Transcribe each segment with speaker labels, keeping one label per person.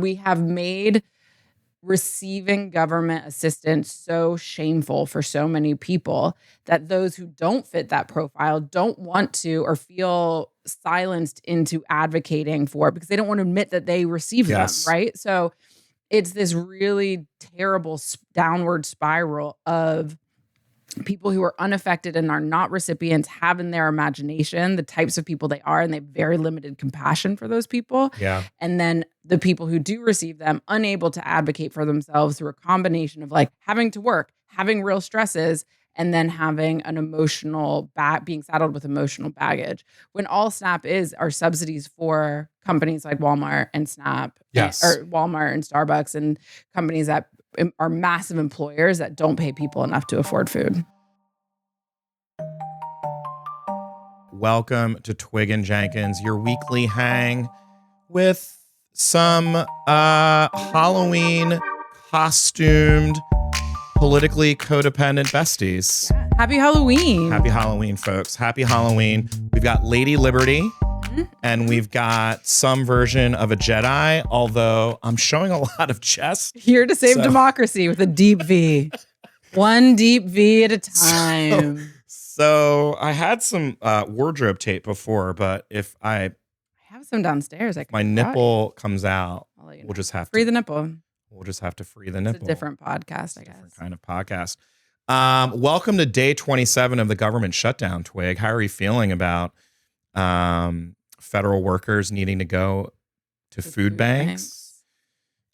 Speaker 1: We have made receiving government assistance so shameful for so many people that those who don't fit that profile don't want to or feel silenced into advocating for it because they don't want to admit that they receive them, right? So it's this really terrible downward spiral of people who are unaffected and are not recipients have in their imagination the types of people they are, and they have very limited compassion for those people.
Speaker 2: Yeah.
Speaker 1: And then the people who do receive them, unable to advocate for themselves through a combination of like having to work, having real stresses, and then having an emotional being saddled with emotional baggage. When all SNAP are subsidies for companies like Walmart and Snap, or Walmart and Starbucks, and companies that are massive employers that don't pay people enough to afford food.
Speaker 2: Welcome to Twig and Jenkins, your weekly hang with some Halloween costumed, politically codependent besties.
Speaker 1: Happy Halloween.
Speaker 2: Happy Halloween, folks. Happy Halloween. We've got Lady Liberty. And we've got some version of a Jedi, although I'm showing a lot of chest.
Speaker 1: Here to save democracy with a deep V. One deep V at a time.
Speaker 2: So I had some wardrobe tape before, but if I
Speaker 1: have some downstairs,
Speaker 2: my nipple comes out, we'll just have
Speaker 1: to free the nipple.
Speaker 2: We'll just have to free the nipple.
Speaker 1: It's a different podcast, I guess.
Speaker 2: Different kind of podcast. Welcome to day 27 of the government shutdown, Twig. How are you feeling about federal workers needing to go to food banks?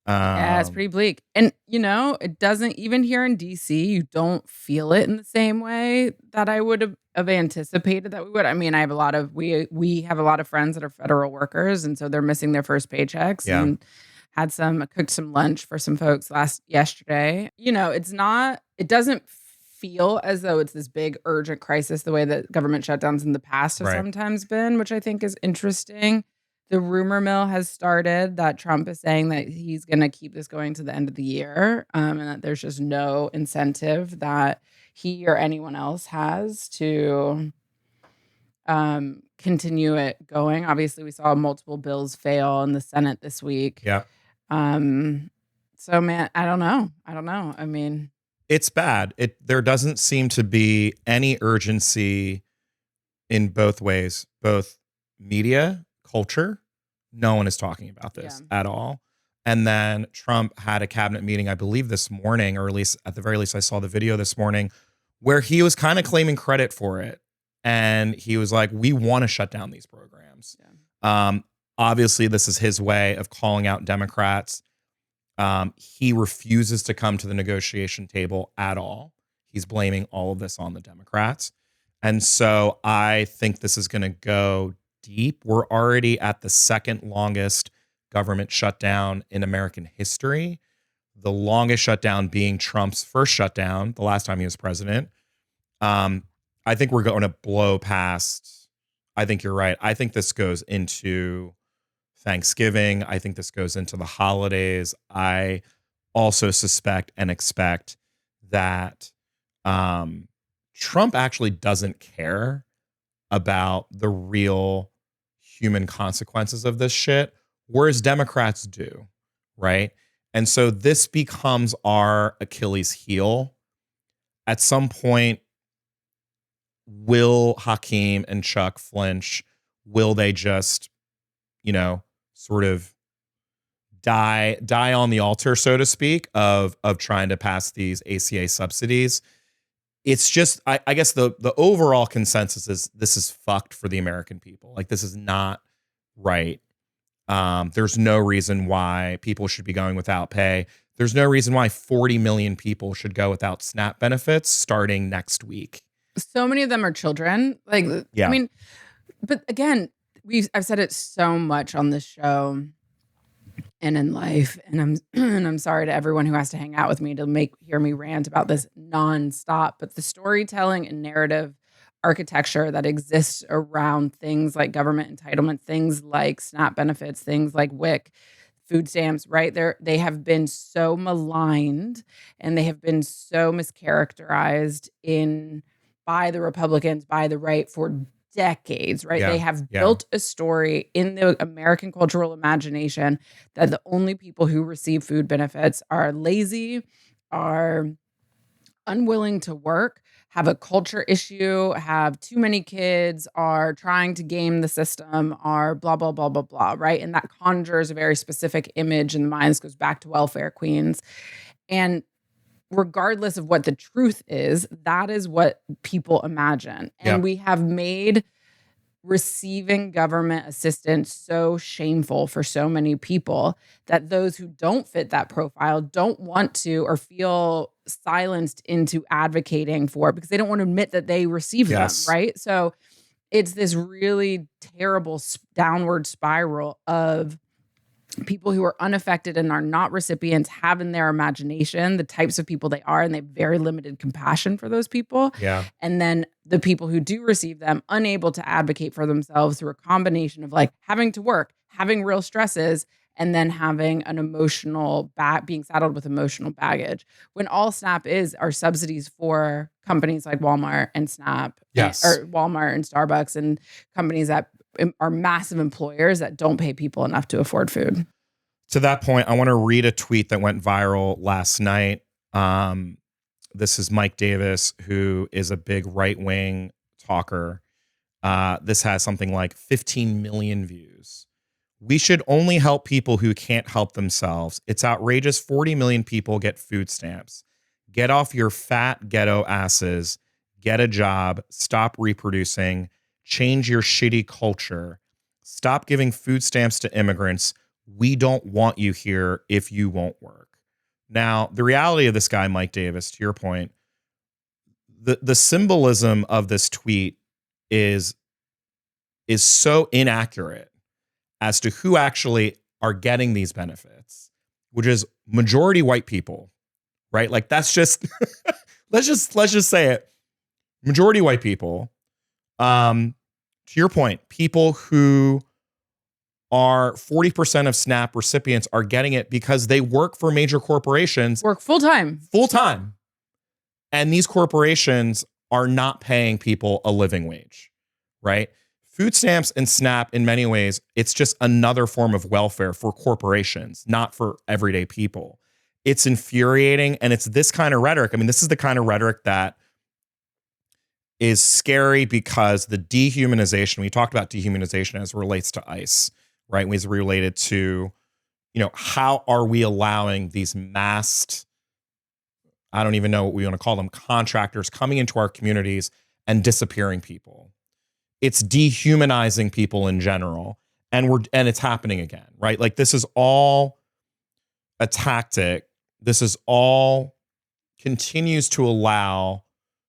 Speaker 1: Yeah, it's pretty bleak. And, it doesn't, even here in DC, you don't feel it in the same way that I would have anticipated that we would. I mean, I have we have a lot of friends that are federal workers, and so they're missing their first paychecks.
Speaker 2: Yeah.
Speaker 1: And cooked some lunch for some folks yesterday. It doesn't feel as though it's this big urgent crisis the way that government shutdowns in the past have sometimes been, which I think is interesting. The rumor mill has started that Trump is saying that he's going to keep this going to the end of the year, and that there's just no incentive that he or anyone else has to continue it going. Obviously, we saw multiple bills fail in the Senate this week.
Speaker 2: Yeah.
Speaker 1: So, man, I don't know. I mean,
Speaker 2: it's bad. There doesn't seem to be any urgency in both ways, both media, culture. No one is talking about this at all. And then Trump had a cabinet meeting, I believe this morning, or at the very least, I saw the video this morning, where he was kind of claiming credit for it. And he was like, we want to shut down these programs. Yeah. Obviously, this is his way of calling out Democrats. He refuses to come to the negotiation table at all. He's blaming all of this on the Democrats. And so I think this is going to go deep. We're already at the second longest government shutdown in American history. The longest shutdown being Trump's first shutdown, the last time he was president. I think we're going to blow past. I think you're right. I think this goes into Thanksgiving. I think this goes into the holidays. I also suspect and expect that Trump actually doesn't care about the real human consequences of this shit, whereas Democrats do, right? And so this becomes our Achilles heel. At some point, will Hakeem and Chuck flinch? Will they just, sort of die on the altar, so to speak, of trying to pass these ACA subsidies? It's just, I guess the overall consensus is this is fucked for the American people. Like, this is not right. There's no reason why people should be going without pay. There's no reason why 40 million people should go without SNAP benefits starting next week.
Speaker 1: So many of them are children. Like,
Speaker 2: yeah.
Speaker 1: I mean, but again, I've said it so much on this show and in life, and I'm sorry to everyone who has to hang out with me to hear me rant about this nonstop. But the storytelling and narrative architecture that exists around things like government entitlement, things like SNAP benefits, things like WIC, food stamps, right? They have been so maligned and they have been so mischaracterized by the Republicans, by the right, for decades, right?
Speaker 2: Yeah.
Speaker 1: They have built a story in the American cultural imagination that the only people who receive food benefits are lazy, are unwilling to work, have a culture issue, have too many kids, are trying to game the system, are blah, blah, blah, blah, blah, right? And that conjures a very specific image in the minds, goes back to welfare queens. And regardless of what the truth is, that is what people imagine. And we have made receiving government assistance so shameful for so many people that those who don't fit that profile don't want to or feel silenced into advocating for it because they don't want to admit that they receive them, right? So it's this really terrible downward spiral of people who are unaffected and are not recipients have in their imagination the types of people they are, and they have very limited compassion for those people.
Speaker 2: Yeah.
Speaker 1: And then the people who do receive them, unable to advocate for themselves through a combination of like having to work, having real stresses, and then having an emotional being saddled with emotional baggage. When all SNAP are subsidies for companies like Walmart and Snap, or Walmart and Starbucks, and companies that are massive employers that don't pay people enough to afford food.
Speaker 2: To that point, I want to read a tweet that went viral last night. This is Mike Davis, who is a big right-wing talker. This has something like 15 million views. We should only help people who can't help themselves. It's outrageous 40 million people get food stamps. Get off your fat ghetto asses. Get a job. Stop reproducing. Change your shitty culture. Stop giving food stamps to immigrants. We don't want you here if you won't work. Now, the reality of this guy, Mike Davis, to your point, the symbolism of this tweet is so inaccurate as to who actually are getting these benefits, which is majority white people, right? Like that's just let's just say it. Majority white people. To your point, people who are 40% of SNAP recipients are getting it because they work for major corporations.
Speaker 1: Work full-time.
Speaker 2: Full-time. And these corporations are not paying people a living wage, right? Food stamps and SNAP, in many ways, it's just another form of welfare for corporations, not for everyday people. It's infuriating, and it's this kind of rhetoric. I mean, this is the kind of rhetoric that is scary because the dehumanization, we talked about dehumanization as it relates to ICE, right? As related to, how are we allowing these masked, I don't even know what we want to call them, contractors coming into our communities and disappearing people. It's dehumanizing people in general. And it's happening again, right? Like this is all a tactic. This is all continues to allow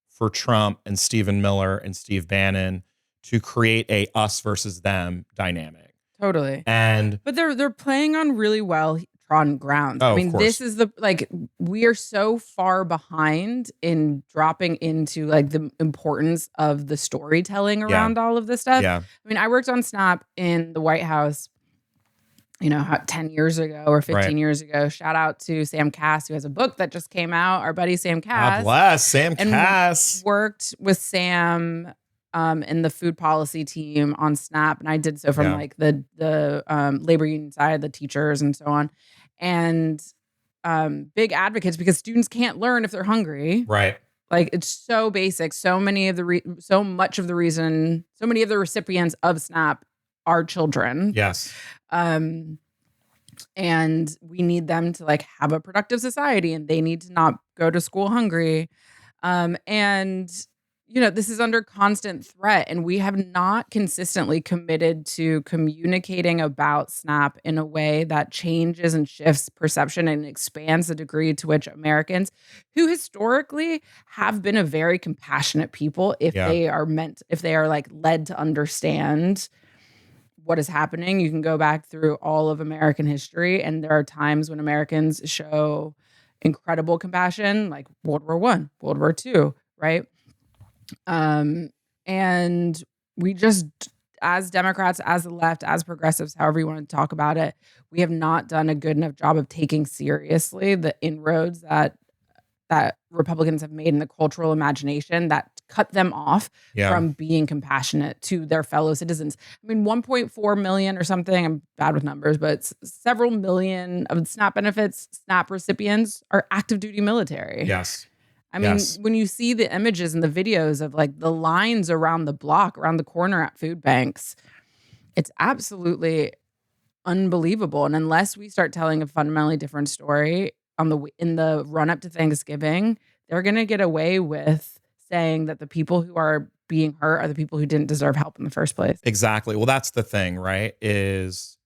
Speaker 2: for Trump and Stephen Miller and Steve Bannon to create a us versus them dynamic.
Speaker 1: Totally.
Speaker 2: But
Speaker 1: they're playing on really well trodden grounds. I mean, this is we are so far behind in dropping into like the importance of the storytelling around all of this stuff.
Speaker 2: Yeah.
Speaker 1: I mean, I worked on SNAP in the White House 10 years ago or 15 years ago. Shout out to Sam Cass, who has a book that just came out. Our buddy Sam Cass.
Speaker 2: God bless Sam Cass.
Speaker 1: Worked with Sam in the food policy team on SNAP. And I did so from like the labor union side, the teachers and so on. And big advocates because students can't learn if they're hungry.
Speaker 2: Right.
Speaker 1: Like it's so basic. So many of the recipients of SNAP are children.
Speaker 2: Yes.
Speaker 1: And we need them to like have a productive society, and they need to not go to school hungry. This is under constant threat, and we have not consistently committed to communicating about SNAP in a way that changes and shifts perception and expands the degree to which Americans, who historically have been a very compassionate people, if they are like led to understand what is happening. You can go back through all of American history, and there are times when Americans show incredible compassion, like World War I, World War II, right? And we just, as Democrats, as the left, as progressives, however you want to talk about it, we have not done a good enough job of taking seriously the inroads that that Republicans have made in the cultural imagination that cut them off from being compassionate to their fellow citizens. I mean, 1.4 million or something, I'm bad with numbers, but several million of SNAP benefits, SNAP recipients are active duty military.
Speaker 2: Yes.
Speaker 1: I mean, when you see the images and the videos of like the lines around the block, around the corner at food banks, it's absolutely unbelievable. And unless we start telling a fundamentally different story in the run up to Thanksgiving, they're going to get away with saying that the people who are being hurt are the people who didn't deserve help in the first place.
Speaker 2: Exactly. Well, that's the thing, right?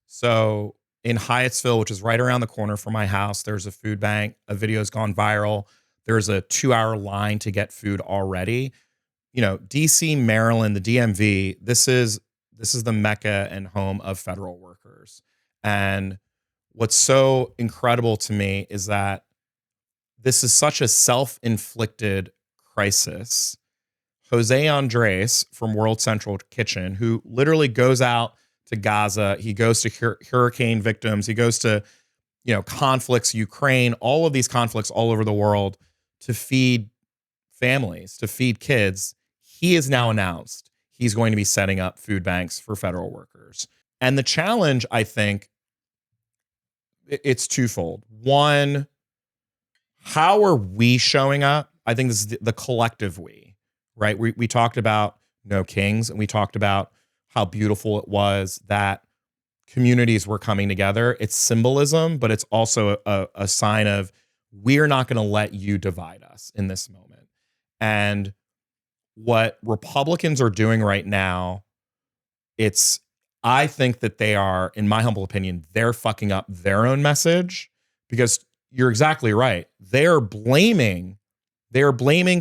Speaker 2: So in Hyattsville, which is right around the corner from my house, there's a food bank. A video's gone viral. There's a 2-hour line to get food already. You know, DC, Maryland, the DMV, this is the mecca and home of federal workers. And what's so incredible to me is that this is such a self-inflicted crisis. Jose Andres from World Central Kitchen, who literally goes out to Gaza, he goes to hurricane victims, he goes to, conflicts, Ukraine, all of these conflicts all over the world to feed families, to feed kids. He has now announced he's going to be setting up food banks for federal workers. And the challenge, I think, it's twofold. One, how are we showing up? I think this is the collective we, right? We talked about No Kings, and we talked about how beautiful it was that communities were coming together. It's symbolism, but it's also a sign of we're not going to let you divide us in this moment. And what Republicans are doing right now, I think that they are, in my humble opinion, they're fucking up their own message, because you're exactly right. They're blaming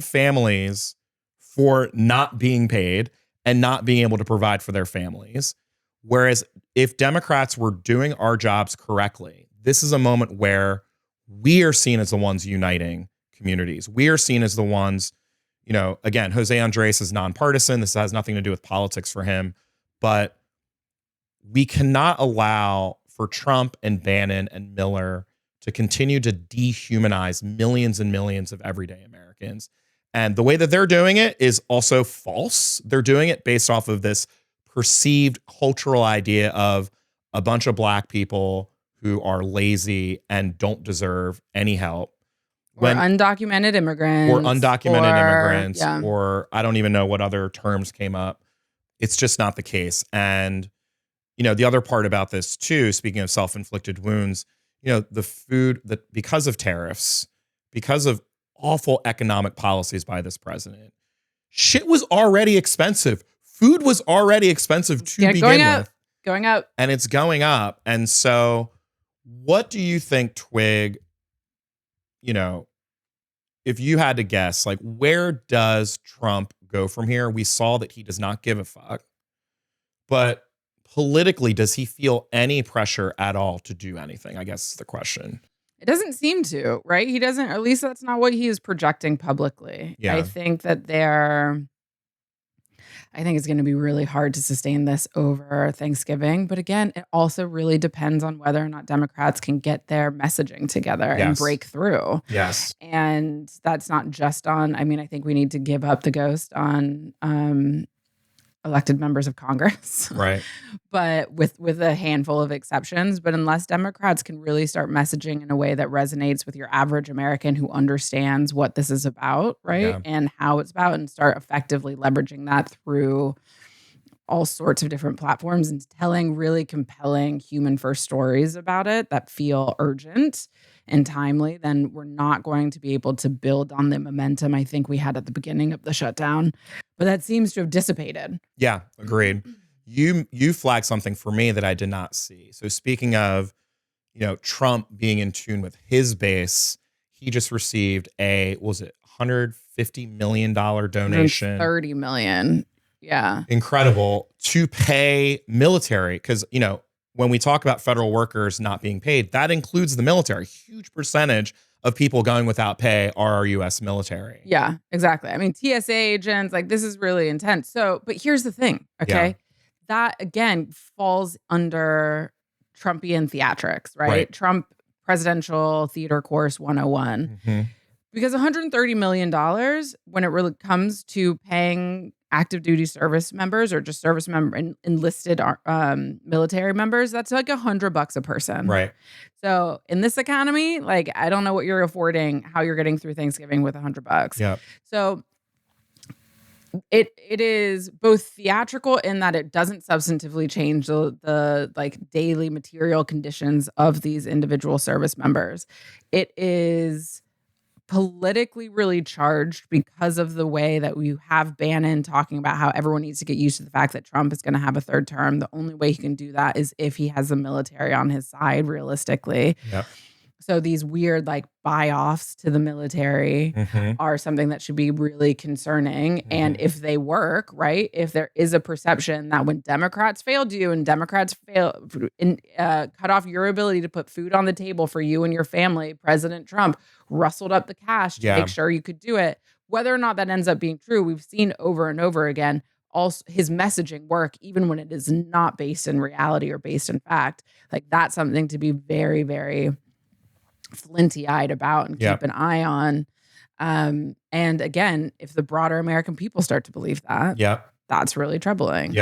Speaker 2: families for not being paid and not being able to provide for their families. Whereas if Democrats were doing our jobs correctly, this is a moment where we are seen as the ones uniting communities. We are seen as the ones, again, Jose Andres is nonpartisan. This has nothing to do with politics for him, but we cannot allow for Trump and Bannon and Miller to continue to dehumanize millions and millions of everyday Americans. And the way that they're doing it is also false. They're doing it based off of this perceived cultural idea of a bunch of Black people who are lazy and don't deserve any help.
Speaker 1: Or undocumented immigrants.
Speaker 2: Or I don't even know what other terms came up. It's just not the case. And, the other part about this too, speaking of self-inflicted wounds, the food that because of tariffs, because of awful economic policies by this president, shit was already expensive. Food was already expensive to begin with.
Speaker 1: Going up.
Speaker 2: And it's going up. And so what do you think, Twig, if you had to guess, like, where does Trump go from here? We saw that he does not give a fuck. But politically, does he feel any pressure at all to do anything? I guess is the question.
Speaker 1: It doesn't seem to, right? He doesn't, or at least that's not what he is projecting publicly.
Speaker 2: Yeah.
Speaker 1: I think it's going to be really hard to sustain this over Thanksgiving. But again, it also really depends on whether or not Democrats can get their messaging together and break through.
Speaker 2: Yes.
Speaker 1: And that's not just on, I think we need to give up the ghost on elected members of Congress.
Speaker 2: Right.
Speaker 1: But with a handful of exceptions. But unless Democrats can really start messaging in a way that resonates with your average American who understands what this is about, right?
Speaker 2: Yeah.
Speaker 1: And how it's about, and start effectively leveraging that through all sorts of different platforms and telling really compelling human first stories about it that feel urgent and timely, then we're not going to be able to build on the momentum I think we had at the beginning of the shutdown. But that seems to have dissipated.
Speaker 2: Yeah, agreed. You flagged something for me that I did not see. So speaking of, Trump being in tune with his base, he just received $150 million donation.
Speaker 1: $30 million. Yeah.
Speaker 2: Incredible, to pay military. Because, when we talk about federal workers not being paid, that includes the military. Huge percentage of people going without pay are our U.S. military.
Speaker 1: Yeah, exactly. TSA agents, this is really intense. So, but here's the thing, okay? Yeah. That, again, falls under Trumpian theatrics, right? Trump presidential theater course 101.
Speaker 2: Mm-hmm.
Speaker 1: Because $130 million, when it really comes to paying active duty service members or just service member enlisted military members, that's like $100 a person.
Speaker 2: Right.
Speaker 1: So in this economy, like, I don't know what you're affording, how you're getting through Thanksgiving with $100.
Speaker 2: Yeah.
Speaker 1: So it is both theatrical in that it doesn't substantively change the like daily material conditions of these individual service members. It is politically really charged because of the way that we have Bannon talking about how everyone needs to get used to the fact that Trump is going to have a third term. The only way he can do that is if he has the military on his side, realistically.
Speaker 2: Yep.
Speaker 1: So these weird like buy-offs to the military are something that should be really concerning. And if they work, right, if there is a perception that when Democrats failed you and Democrats cut off your ability to put food on the table for you and your family, President Trump rustled up the cash to make sure you could do it. Whether or not that ends up being true, we've seen over and over again also his messaging work, even when it is not based in reality or based in fact. Like, that's something to be very, very flinty-eyed about and keep an eye on. And again, if the broader American people start to believe that, that's really troubling.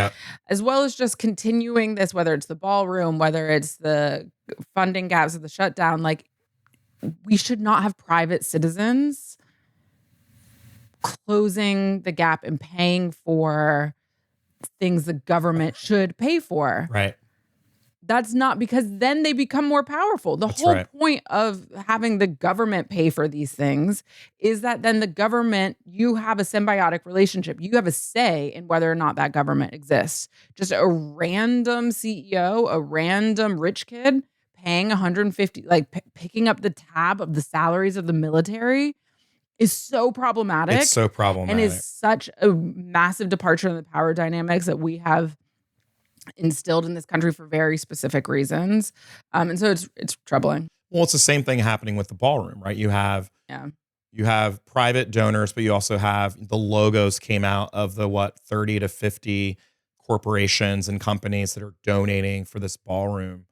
Speaker 1: As well as just continuing this, whether it's the ballroom, whether it's the funding gaps of the shutdown, like, we should not have private citizens closing the gap and paying for things the government should pay for.
Speaker 2: Right.
Speaker 1: That's not, because then they become more powerful. The whole point of having the government pay for these things is that then the government, you have a symbiotic relationship. You have a say in whether or not that government exists. Just a random CEO, a random rich kid paying 150, like picking up the tab of the salaries of the military is so problematic.
Speaker 2: It's so problematic.
Speaker 1: And is such a massive departure in the power dynamics that we have instilled in this country for very specific reasons. And so it's troubling.
Speaker 2: Well, it's the same thing happening with the ballroom, right? You have private donors, but you also have the logos came out of the 30 to 50 corporations and companies that are donating for this ballroom.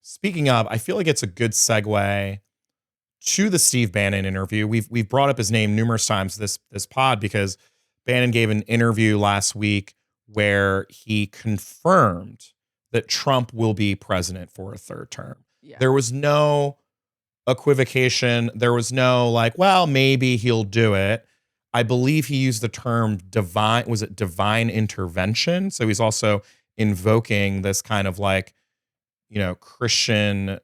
Speaker 2: Speaking of, I feel like it's a good segue to the Steve Bannon interview. We've brought up his name numerous times this pod because Bannon gave an interview last week where he confirmed that Trump will be president for a third term. There was no equivocation. There was no like, well, maybe he'll do it. I believe he used the term divine. Was it divine intervention? So he's also invoking this kind of like, Christian,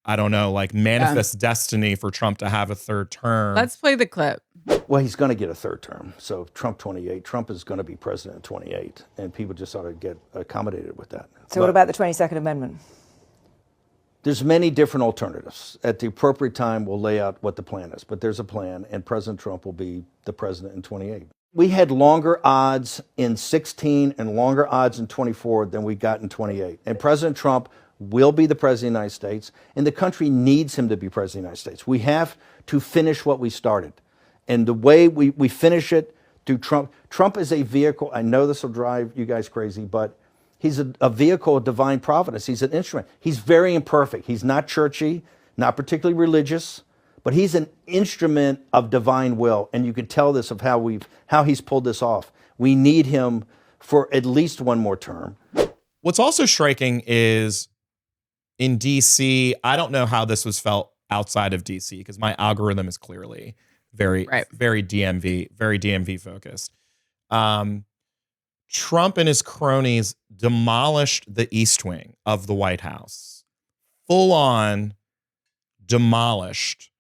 Speaker 2: I don't know, like manifest destiny for Trump to have a third term.
Speaker 1: Let's play the clip.
Speaker 3: Well, he's going to get a third term. So Trump 28. Trump is going to be president in 28. And people just ought to get accommodated with that.
Speaker 4: So what about the 22nd Amendment?
Speaker 3: There's many different alternatives. At the appropriate time, we'll lay out what the plan is. But there's a plan, and President Trump will be the president in 28. We had longer odds in 16 and longer odds in 24 than we got in 28. And President Trump will be the president of the United States, and the country needs him to be president of the United States. We have to finish what we started. And the way we finish it through Trump. Trump is a vehicle. I know this will drive you guys crazy, but he's a vehicle of divine providence. He's an instrument. He's very imperfect. He's not churchy, not particularly religious, but he's an instrument of divine will. And you can tell this of how he's pulled this off. We need him for at least one more term.
Speaker 2: What's also striking is in DC, I don't know how this was felt outside of DC because my algorithm is clearly very DMV focused. Trump and his cronies demolished the East Wing of the White House. Full on demolished.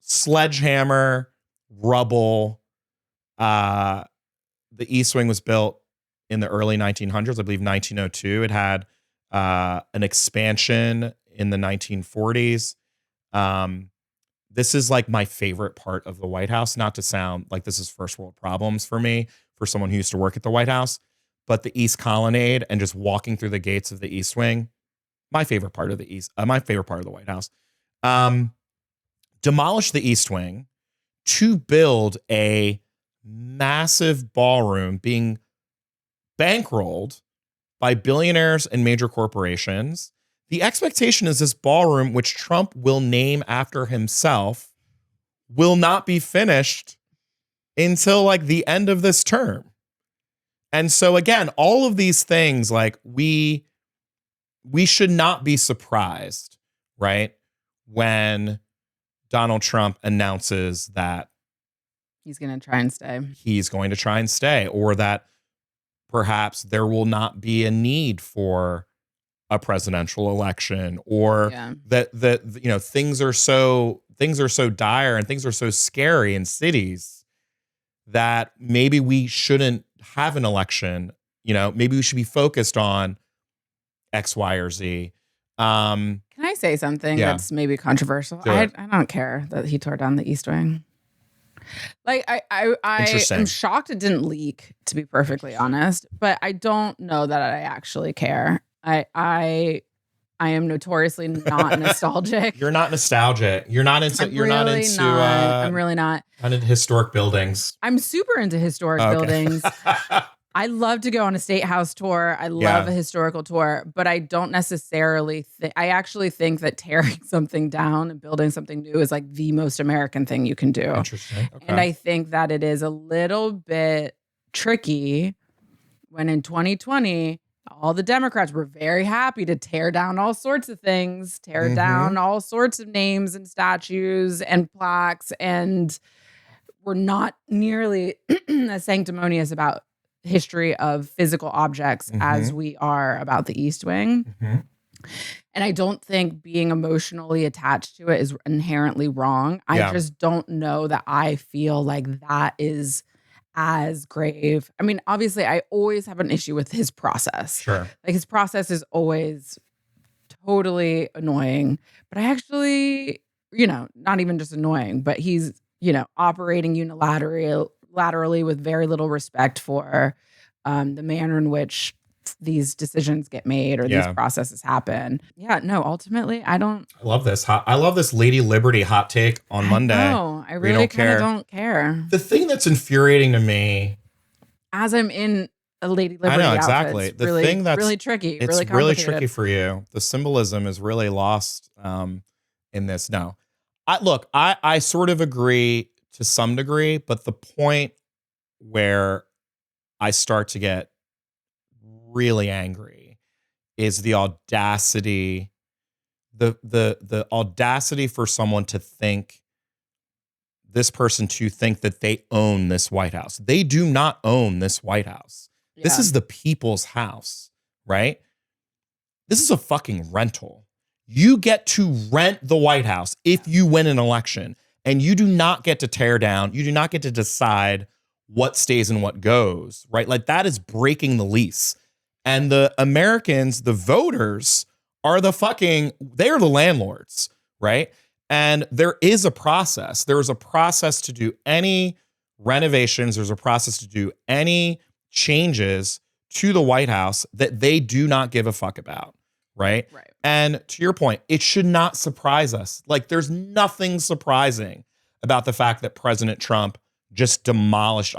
Speaker 2: Sledgehammer, rubble. The East Wing was built in the early 1900s, I believe 1902. It had an expansion in the 1940s. This is like my favorite part of the White House, not to sound like this is first world problems for me, for someone who used to work at the White House, but the East Colonnade and just walking through the gates of the East Wing, my favorite part of the White House. Demolished the East Wing to build a massive ballroom being bankrolled by billionaires and major corporations. The expectation is this ballroom, which Trump will name after himself, will not be finished until like the end of this term. And so again, all of these things, like we should not be surprised, right? When Donald Trump announces that
Speaker 1: he's going to try and stay,
Speaker 2: or that perhaps there will not be a need for a presidential election, or that things are so dire and things are so scary in cities that maybe we shouldn't have an election. Maybe we should be focused on X, Y, or Z.
Speaker 1: Can I say something that's maybe controversial? I don't care that he tore down the East Wing. Like I am shocked it didn't leak, to be perfectly honest, but I don't know that I actually care. I am notoriously not nostalgic.
Speaker 2: You're not nostalgic. You're not into. I'm
Speaker 1: really not.
Speaker 2: Not into historic buildings.
Speaker 1: I'm super into historic buildings. I love to go on a state house tour. I love a historical tour, but I don't necessarily think. I actually think that tearing something down and building something new is like the most American thing you can do.
Speaker 2: Interesting. Okay.
Speaker 1: And I think that it is a little bit tricky when in 2020, all the Democrats were very happy to tear down all sorts of things, tear down all sorts of names and statues and plaques, and we're not nearly as sanctimonious about history of physical objects as we are about the East Wing. And I don't think being emotionally attached to it is inherently wrong. I just don't know that I feel like that is as grave. I mean, obviously, I always have an issue with his process.
Speaker 2: Sure.
Speaker 1: Like his process is always totally annoying. But I actually, not even just annoying, but he's, operating unilaterally with very little respect for the manner in which these decisions get made or these processes happen. Ultimately, I
Speaker 2: love this. I love this Lady Liberty hot take on Monday.
Speaker 1: No, I really kind of don't care.
Speaker 2: The thing that's infuriating to me,
Speaker 1: as I'm in a Lady Liberty
Speaker 2: I know
Speaker 1: outfit,
Speaker 2: exactly.
Speaker 1: It's really, thing that's really tricky.
Speaker 2: It's
Speaker 1: really
Speaker 2: really tricky for you. The symbolism is really lost in this. No, I sort of agree to some degree, but the point where I start to get really angry is the audacity, the audacity for someone to think, this person to think that they own this White House. They do not own this White House. Yeah. This is the people's house, right? This is a fucking rental. You get to rent the White House if you win an election, and you do not get to tear down. You do not get to decide what stays and what goes, right? Like that is breaking the lease. And the Americans, the voters, are they're the landlords, right? And there is a process. There is a process to do any renovations. There's a process to do any changes to the White House that they do not give a fuck about, right?
Speaker 1: Right.
Speaker 2: And to your point, it should not surprise us. Like there's nothing surprising about the fact that President Trump just demolished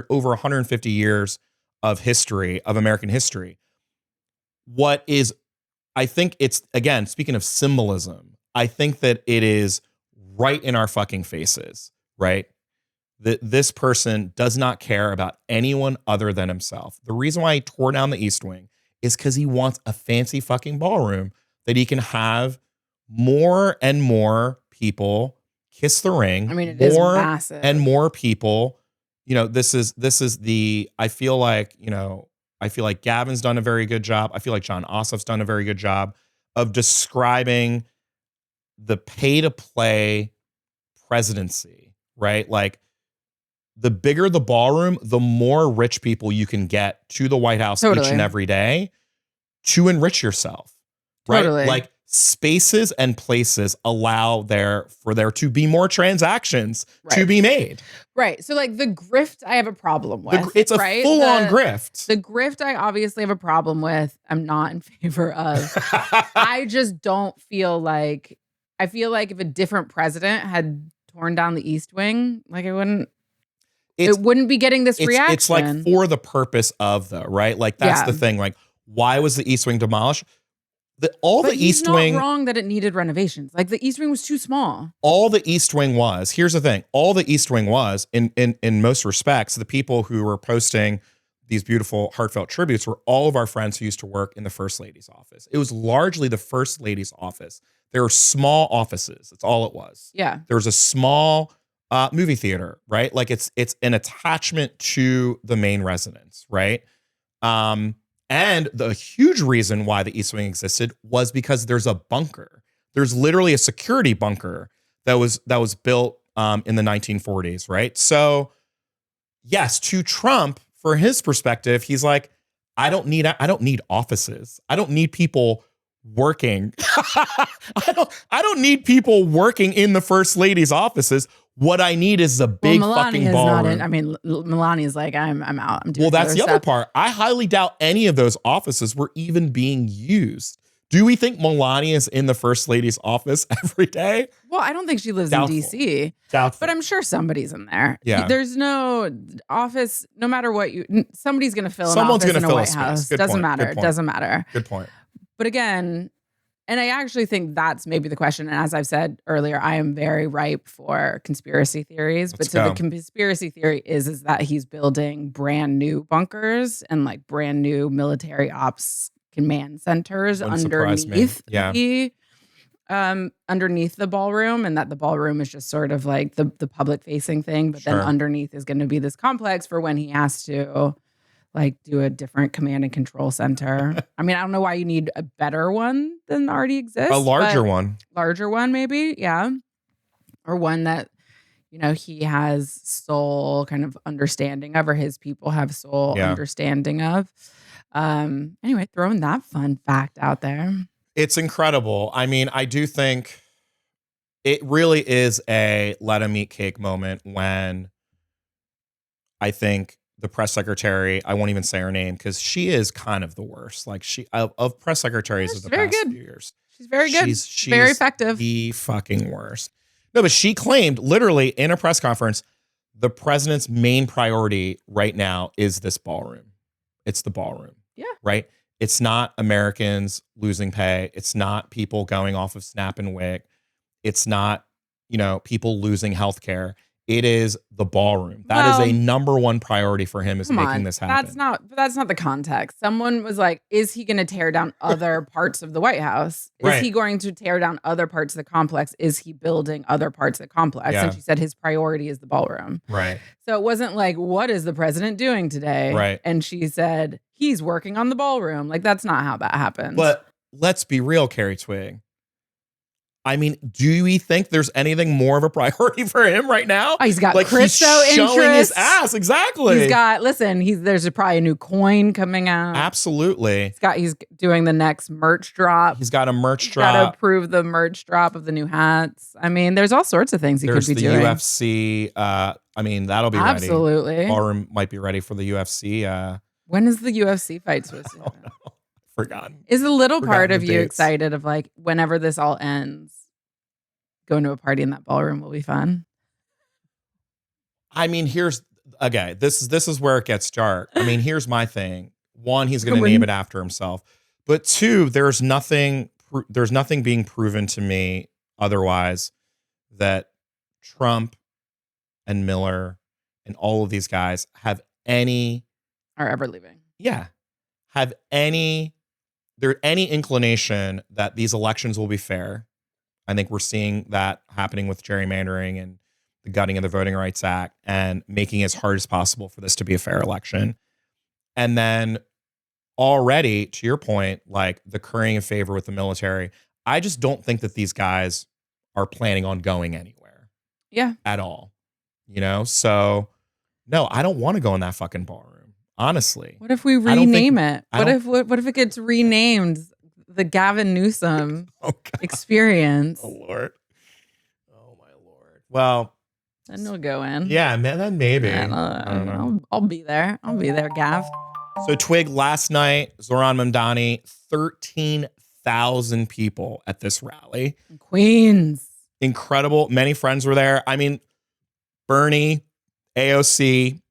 Speaker 2: over 150 years of history, of American history. I think it's, again, speaking of symbolism, I think that it is right in our fucking faces, right? That this person does not care about anyone other than himself. The reason why he tore down the East Wing is because he wants a fancy fucking ballroom that he can have more and more people kiss the ring.
Speaker 1: I mean, it is massive.
Speaker 2: And more people, this is I feel like Gavin's done a very good job. I feel like John Ossoff's done a very good job of describing the pay-to-play presidency, right? Like the bigger the ballroom, the more rich people you can get to the White House each and every day to enrich yourself, right?
Speaker 1: Totally.
Speaker 2: Like spaces and places allow for there to be more transactions to be made.
Speaker 1: Right. So like the grift I have a problem with.
Speaker 2: It's a full-on grift.
Speaker 1: The grift I obviously have a problem with. I'm not in favor of. I just don't feel like, I feel like if a different president had torn down the East Wing, like it wouldn't be getting this reaction.
Speaker 2: It's like for the purpose of right? Like that's the thing. Like why was the East Wing demolished?
Speaker 1: But he's not wrong that it needed renovations. Like the East Wing was too small.
Speaker 2: All the East Wing was, here's the thing, all the East Wing was, in most respects, the people who were posting these beautiful heartfelt tributes were all of our friends who used to work in the First Lady's office. It was largely the First Lady's office. There were small offices. That's all it was.
Speaker 1: Yeah.
Speaker 2: There was a small movie theater, right? Like it's an attachment to the main residence, right? And the huge reason why the East Wing existed was because there's a bunker. There's literally a security bunker that was built in the 1940s, right? So yes, to Trump, for his perspective, he's like, I don't need offices. I don't need people working. I don't need people working in the First Lady's offices. What I need is a big fucking ballroom.
Speaker 1: Melania's like, I'm out. I'm doing
Speaker 2: well, that's the other part. I highly doubt any of those offices were even being used. Do we think Melania is in the First Lady's office every day?
Speaker 1: Well, I don't think she lives in D.C.
Speaker 2: Doubtful.
Speaker 1: But I'm sure somebody's in there.
Speaker 2: Yeah.
Speaker 1: There's no office, no matter what somebody's going to fill an
Speaker 2: Someone's
Speaker 1: office in a
Speaker 2: fill
Speaker 1: White House. Doesn't matter. It doesn't matter.
Speaker 2: Good point.
Speaker 1: But again, and I actually think that's maybe the question. And as I've said earlier, I am very ripe for conspiracy theories.
Speaker 2: Let's
Speaker 1: so
Speaker 2: go.
Speaker 1: the conspiracy theory is that he's building brand new bunkers and like brand new military ops command centers underneath underneath the ballroom, and that the ballroom is just sort of like the public facing thing, but then underneath is going to be this complex for when he has to like do a different command and control center. I mean, I don't know why you need a better one than already exists.
Speaker 2: A larger one
Speaker 1: maybe, yeah, or one that he has soul kind of understanding of, or his people have soul understanding of. Anyway, throwing that fun fact out there.
Speaker 2: It's incredible. I mean, I do think it really is a let 'em eat cake moment when I think the press secretary, I won't even say her name because she is kind of the worst. Like of press secretaries of the past few years.
Speaker 1: She's very good. She's very effective.
Speaker 2: The fucking worst. No, but she claimed literally in a press conference, the president's main priority right now is this ballroom. It's the ballroom.
Speaker 1: Yeah.
Speaker 2: Right? It's not Americans losing pay. It's not people going off of SNAP and WIC. It's not, people losing healthcare. It is the ballroom. That is a number one priority for him, is making this happen.
Speaker 1: That's not the context. Someone was like, is he going to tear down other parts of the White House? Is he going to tear down other parts of the complex? Is he building other parts of the complex?
Speaker 2: Yeah.
Speaker 1: And she said his priority is the ballroom.
Speaker 2: Right.
Speaker 1: So it wasn't like, what is the president doing today?
Speaker 2: Right.
Speaker 1: And she said, he's working on the ballroom. Like, that's not how that happens.
Speaker 2: But let's be real, Carrie Twig. I mean, do we think there's anything more of a priority for him right now?
Speaker 1: Oh, he's got crypto
Speaker 2: he's showing
Speaker 1: interest.
Speaker 2: his ass. Exactly.
Speaker 1: He's got, there's probably a new coin coming out.
Speaker 2: Absolutely.
Speaker 1: He's doing the next merch drop.
Speaker 2: He's got a merch drop.
Speaker 1: Got to approve the merch drop of the new hats. I mean, there's all sorts of things he could be doing.
Speaker 2: There's the UFC. I mean, that'll be ready.
Speaker 1: Absolutely.
Speaker 2: Ballroom might be ready for the UFC.
Speaker 1: When is the UFC fight supposed to happen?
Speaker 2: Forgotten.
Speaker 1: Is a little part of you excited of like, whenever this all ends, going to a party in that ballroom will be fun?
Speaker 2: I mean, this is where it gets dark. I mean, here's my thing. One, he's going to name it after himself. But two, there's nothing being proven to me otherwise that Trump and Miller and all of these guys are
Speaker 1: ever leaving.
Speaker 2: Yeah. Have any inclination that these elections will be fair. I think we're seeing that happening with gerrymandering and the gutting of the Voting Rights Act and making it as hard as possible for this to be a fair election. And then already, to your point, like the currying of favor with the military, I just don't think that these guys are planning on going anywhere.
Speaker 1: Yeah.
Speaker 2: At all. So no, I don't want to go in that fucking ballroom. Honestly.
Speaker 1: What if we rename it? What if it gets renamed the Gavin Newsom experience?
Speaker 2: Oh, Lord. Oh, my Lord. Well.
Speaker 1: Then we'll go in.
Speaker 2: Yeah, man, then maybe.
Speaker 1: I don't know. I'll be there. I'll be there, Gav.
Speaker 2: So, Twig, last night, Zohran Mamdani, 13,000 people at this rally.
Speaker 1: Queens.
Speaker 2: Incredible. Many friends were there. I mean, Bernie, AOC,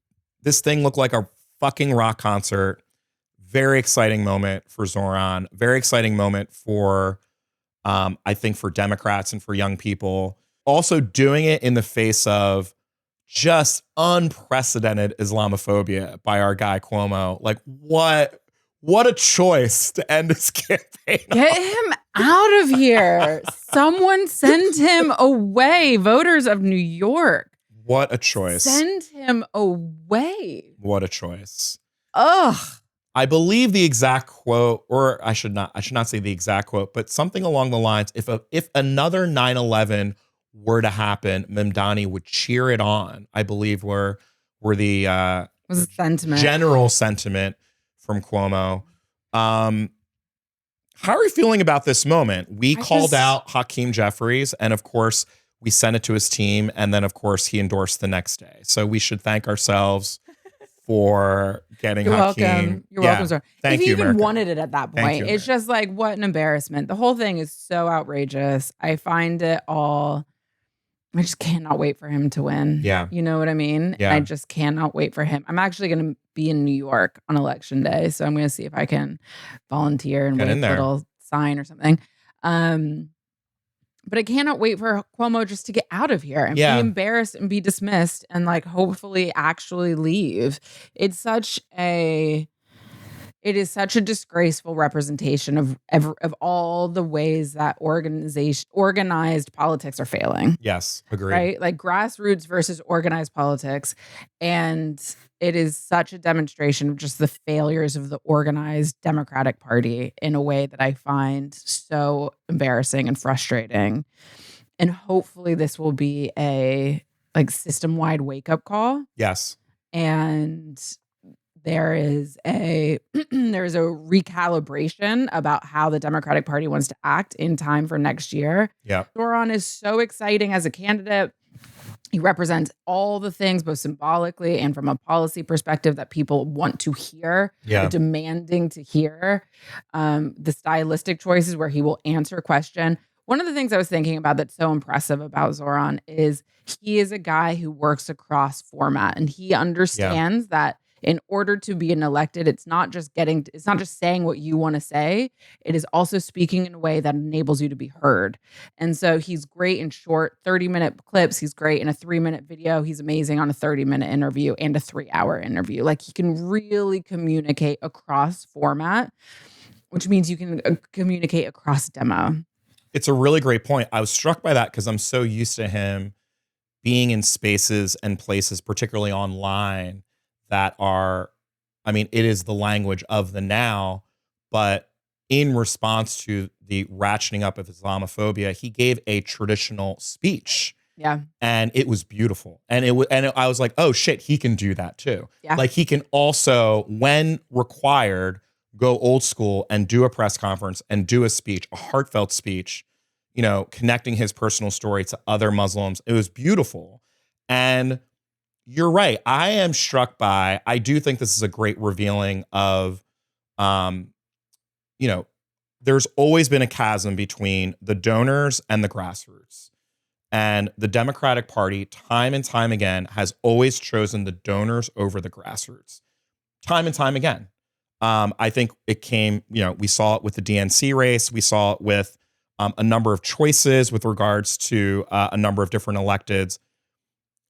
Speaker 2: this thing looked like a fucking rock concert. very exciting moment for Zohran. Very exciting moment for, I think, for Democrats and for young people. Also doing it in the face of just unprecedented Islamophobia by our guy Cuomo. Like, what a choice to end his campaign.
Speaker 1: Get him out of here. Someone send him away. Voters of New York.
Speaker 2: What a choice.
Speaker 1: Send him away.
Speaker 2: What a choice.
Speaker 1: Ugh.
Speaker 2: I believe the exact quote, or I should not say the exact quote, but something along the lines, if another 9/11 were to happen, Mamdani would cheer it on, I believe were the
Speaker 1: Was sentiment.
Speaker 2: general sentiment from Cuomo. How are you feeling about this moment? We called out Hakeem Jeffries, and of course, we sent it to his team, and then, of course, he endorsed the next day. So we should thank ourselves for getting Hakeem.
Speaker 1: Welcome. You're welcome, sir.
Speaker 2: Thank
Speaker 1: if
Speaker 2: you,
Speaker 1: he even
Speaker 2: America.
Speaker 1: wanted it at that point, it's just like, what an embarrassment. The whole thing is so outrageous. I find it all... I just cannot wait for him to win.
Speaker 2: Yeah.
Speaker 1: You know what I mean?
Speaker 2: Yeah.
Speaker 1: I just cannot wait for him. I'm actually going to be in New York on election day. So I'm going to see if I can volunteer and wave a little sign or something. But I cannot wait for Cuomo just to get out of here and be embarrassed and be dismissed and like hopefully actually leave. It is such a disgraceful representation of all the ways that organized politics are failing.
Speaker 2: Yes, agreed.
Speaker 1: Right? Like grassroots versus organized politics. And it is such a demonstration of just the failures of the organized Democratic Party in a way that I find so embarrassing and frustrating. And hopefully this will be a like system-wide wake-up call.
Speaker 2: Yes.
Speaker 1: And there is a recalibration about how the Democratic Party wants to act in time for next year.
Speaker 2: Yeah.
Speaker 1: Zohran is so exciting as a candidate. He represents all the things, both symbolically and from a policy perspective, that people want to hear, are demanding to hear. The stylistic choices where he will answer a question. One of the things I was thinking about that's so impressive about Zohran is he is a guy who works across format, and he understands that in order to be an elected, it's not just saying what you want to say. It is also speaking in a way that enables you to be heard. And so he's great in short 30-minute clips. He's great in a 3-minute video. He's amazing on a 30-minute interview and a 3-hour interview. Like, he can really communicate across format, which means you can communicate across demo.
Speaker 2: It's a really great point. I was struck by that because I'm so used to him being in spaces and places, particularly online, that are, I mean, it is the language of the now, but in response to the ratcheting up of Islamophobia, he gave a traditional speech.
Speaker 1: Yeah.
Speaker 2: And it was beautiful. And I was like, oh shit, he can do that too.
Speaker 1: Yeah.
Speaker 2: Like, he can also, when required, go old school and do a press conference and do a speech, a heartfelt speech, you know, connecting his personal story to other Muslims. It was beautiful. And you're right. I am struck by, I do think this is a great revealing of, you know, there's always been a chasm between the donors and the grassroots. And the Democratic Party, time and time again, has always chosen the donors over the grassroots. Time and time again. I think it came, you know, we saw it with the DNC race. We saw it with a number of choices with regards to a number of different electeds.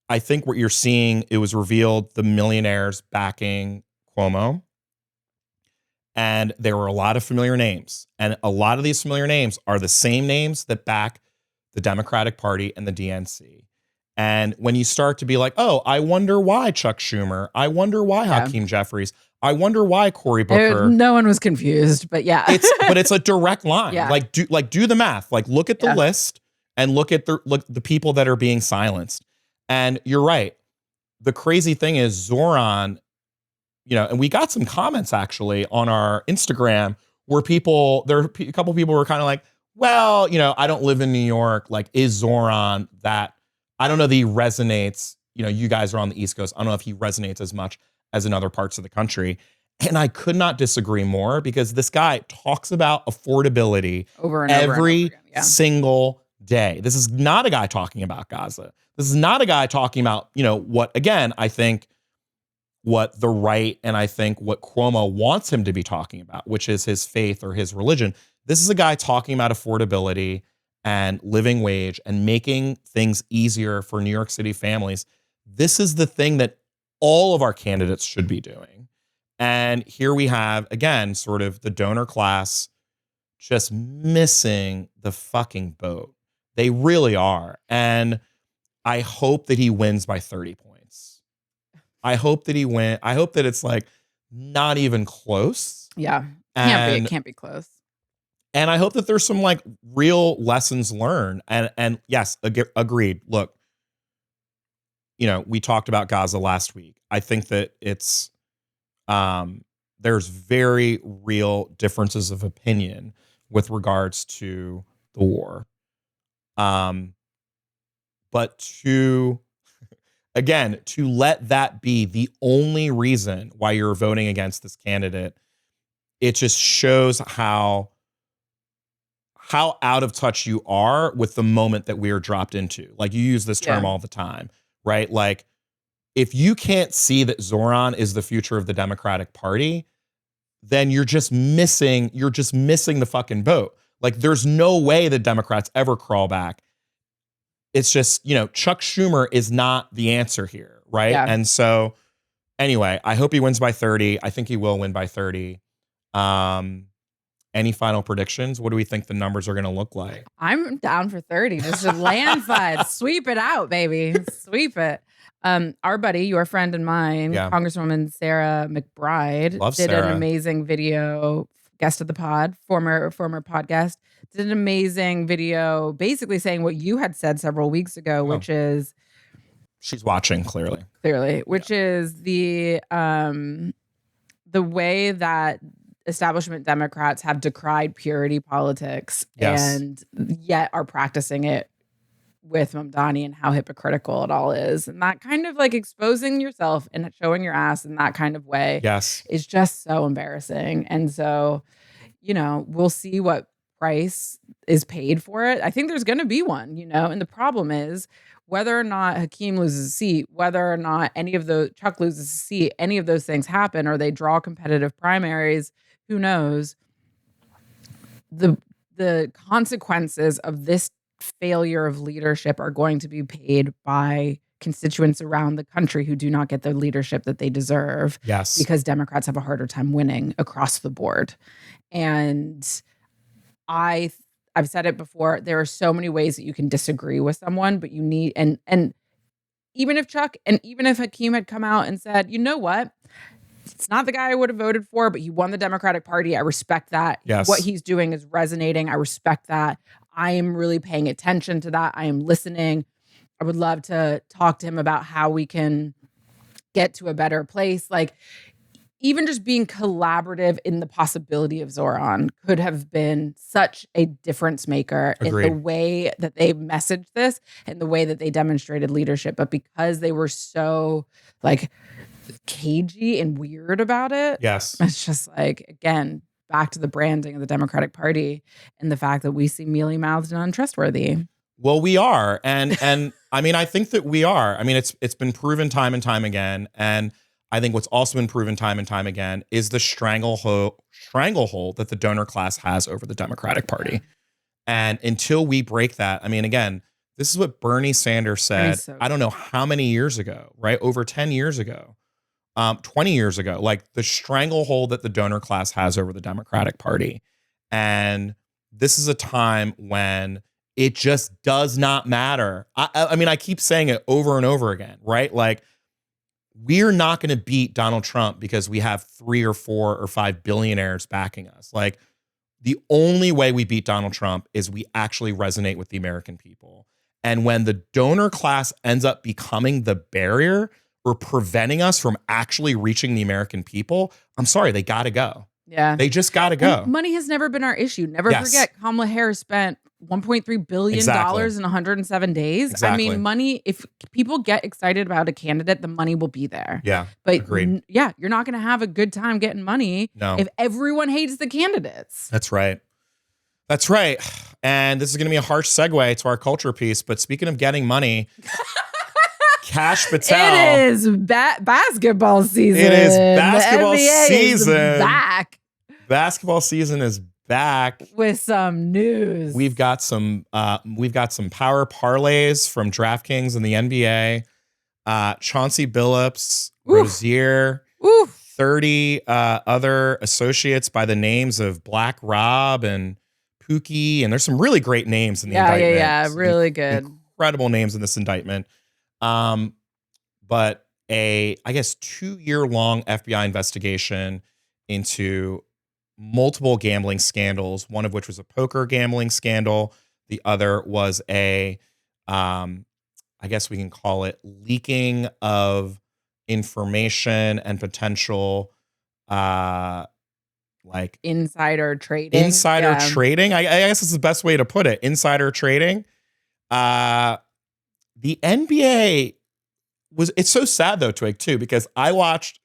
Speaker 2: I think what you're seeing, it was revealed the millionaires backing Cuomo. And there were a lot of familiar names. And a lot of these familiar names are the same names that back the Democratic Party and the DNC. And when you start to be like, oh, I wonder why Chuck Schumer, I wonder why Hakeem Jeffries, I wonder why Cory Booker.
Speaker 1: No one was confused, but yeah.
Speaker 2: It's a direct line.
Speaker 1: Yeah.
Speaker 2: Do the math. Like, look at the list and look at the people that are being silenced. And you're right. The crazy thing is Zohran, you know, and we got some comments actually on our Instagram where a couple people were kind of like, well, you know, I don't live in New York. Like, is Zohran that, I don't know that he resonates, you know, you guys are on the East Coast. I don't know if he resonates as much as in other parts of the country. And I could not disagree more, because this guy talks about affordability
Speaker 1: over and
Speaker 2: every
Speaker 1: over again.
Speaker 2: single day. This is not a guy talking about Gaza. This is not a guy talking about, you know, what, again, I think what the right and I think what Cuomo wants him to be talking about, which is his faith or his religion. This is a guy talking about affordability and living wage and making things easier for New York City families. This is the thing that all of our candidates should be doing. And here we have, again, sort of the donor class just missing the fucking boat. They really are. And I hope that he wins by 30 points. I hope that he wins. I hope that it's like not even close.
Speaker 1: Yeah. It can't be close.
Speaker 2: And I hope that there's some like real lessons learned. And yes, agreed. Look, you know, we talked about Gaza last week. I think that it's there's very real differences of opinion with regards to the war. But to let that be the only reason why you're voting against this candidate, it just shows how out of touch you are with the moment that we are dropped into. Like, you use this term all the time, right? Like, if you can't see that Zohran is the future of the Democratic Party, then you're just missing the fucking boat. Like, there's no way the Democrats ever crawl back. It's just, you know, Chuck Schumer is not the answer here, right?
Speaker 1: Yeah.
Speaker 2: And so, anyway, I hope he wins by 30. I think he will win by 30. Any final predictions? What do we think the numbers are going to look like?
Speaker 1: I'm down for 30. Just a landslide. Sweep it out, baby. Sweep it. Our buddy, your friend and mine, Congresswoman Sarah McBride, did an amazing video, guest of the pod, former podcast, did an amazing video basically saying what you had said several weeks ago, which is...
Speaker 2: She's watching, clearly,
Speaker 1: which is the way that establishment Democrats have decried purity politics and yet are practicing it with Mamdani and how hypocritical it all is. And that kind of like exposing yourself and showing your ass in that kind of way is just so embarrassing. And so, you know, we'll see what price is paid for it. I think there's going to be one, you know, and the problem is whether or not Hakeem loses a seat, whether or not Chuck loses a seat, any of those things happen, or they draw competitive primaries, who knows? The consequences of this failure of leadership are going to be paid by constituents around the country who do not get the leadership that they deserve.
Speaker 2: Yes.
Speaker 1: Because Democrats have a harder time winning across the board. And I've said it before, there are so many ways that you can disagree with someone, but you need, and even if Chuck and even if Hakeem had come out and said, you know what? It's not the guy I would have voted for, but he won the Democratic Party. I respect that.
Speaker 2: Yes.
Speaker 1: What he's doing is resonating. I respect that. I am really paying attention to that. I am listening. I would love to talk to him about how we can get to a better place. Like, even just being collaborative in the possibility of Zohran could have been such a difference maker in the way that they messaged this and the way that they demonstrated leadership. But because they were so like cagey and weird about it.
Speaker 2: Yes.
Speaker 1: It's just like, again, back to the branding of the Democratic Party and the fact that we seem mealy-mouthed and untrustworthy.
Speaker 2: Well, we are. And I mean, I think that we are. I mean, it's been proven time and time again. And I think what's also been proven time and time again is the stranglehold that the donor class has over the Democratic Party. And until we break that, I mean, again, this is what Bernie Sanders said, I don't know how many years ago, right? Over 10 years ago. 20 years ago, like the stranglehold that the donor class has over the Democratic Party. And this is a time when it just does not matter. I mean, I keep saying it over and over again, right? Like, we're not going to beat Donald Trump because we have 3 or 4 or 5 billionaires backing us. Like, the only way we beat Donald Trump is we actually resonate with the American people. And when the donor class ends up becoming the barrier or preventing us from actually reaching the American people, I'm sorry, they got to go.
Speaker 1: Yeah.
Speaker 2: They just got to go.
Speaker 1: And money has never been our issue. Never forget, Kamala Harris spent $1.3 billion in 107 days.
Speaker 2: Exactly.
Speaker 1: I mean, money, if people get excited about a candidate, the money will be there.
Speaker 2: Yeah.
Speaker 1: But
Speaker 2: agreed.
Speaker 1: You're not going to have a good time getting money if everyone hates the candidates.
Speaker 2: That's right. That's right. And this is going to be a harsh segue to our culture piece. But speaking of getting money, Cash Patel.
Speaker 1: It is basketball season.
Speaker 2: It is basketball
Speaker 1: the NBA
Speaker 2: season.
Speaker 1: Is back.
Speaker 2: Basketball season is back
Speaker 1: with some news.
Speaker 2: We've got some power parlays from DraftKings and the NBA. Chauncey Billups, Rozier, 30 other associates by the names of Black Rob and Pookie, and there's some really great names in the indictment.
Speaker 1: Yeah, really good.
Speaker 2: Incredible names in this indictment. But I guess 2-year-long FBI investigation into multiple gambling scandals, one of which was a poker gambling scandal. The other was I guess we can call it leaking of information and potential like
Speaker 1: insider trading.
Speaker 2: Trading. I guess is the best way to put it. Insider trading. The NBA it's so sad though, Twig, too, because I watched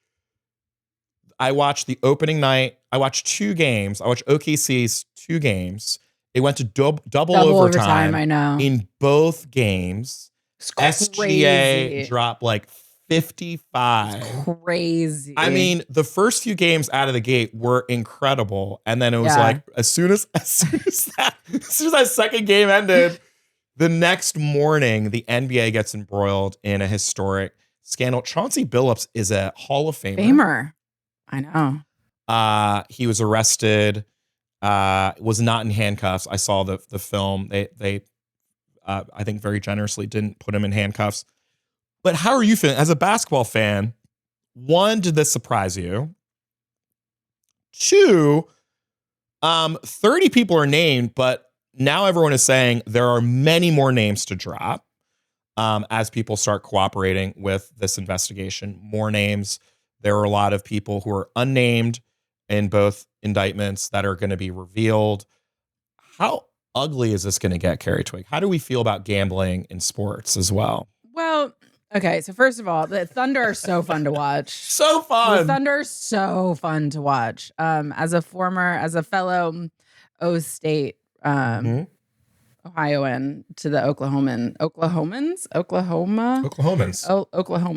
Speaker 2: the opening night. I watched 2 games. I watched OKC's 2 games. It went to double overtime.
Speaker 1: I know.
Speaker 2: In both games. SGA dropped like 55.
Speaker 1: It's crazy.
Speaker 2: I mean, the first few games out of the gate were incredible. And then it was like, as soon as that second game ended, the next morning, the NBA gets embroiled in a historic scandal. Chauncey Billups is a Hall of Famer.
Speaker 1: I know.
Speaker 2: He was arrested, was not in handcuffs. I saw the film. They I think very generously didn't put him in handcuffs. But how are you feeling as a basketball fan? 1, did this surprise you? 2, 30 people are named, but now everyone is saying there are many more names to drop as people start cooperating with this investigation. More names. There are a lot of people who are unnamed in both indictments that are going to be revealed. How ugly is this going to get, Carrie Twig? How do we feel about gambling in sports as well?
Speaker 1: Well, okay, so first of all, the Thunder are so fun to watch.
Speaker 2: So fun.
Speaker 1: The Thunder are so fun to watch. As a
Speaker 2: Mm-hmm.
Speaker 1: O State Ohioan to the Oklahomans.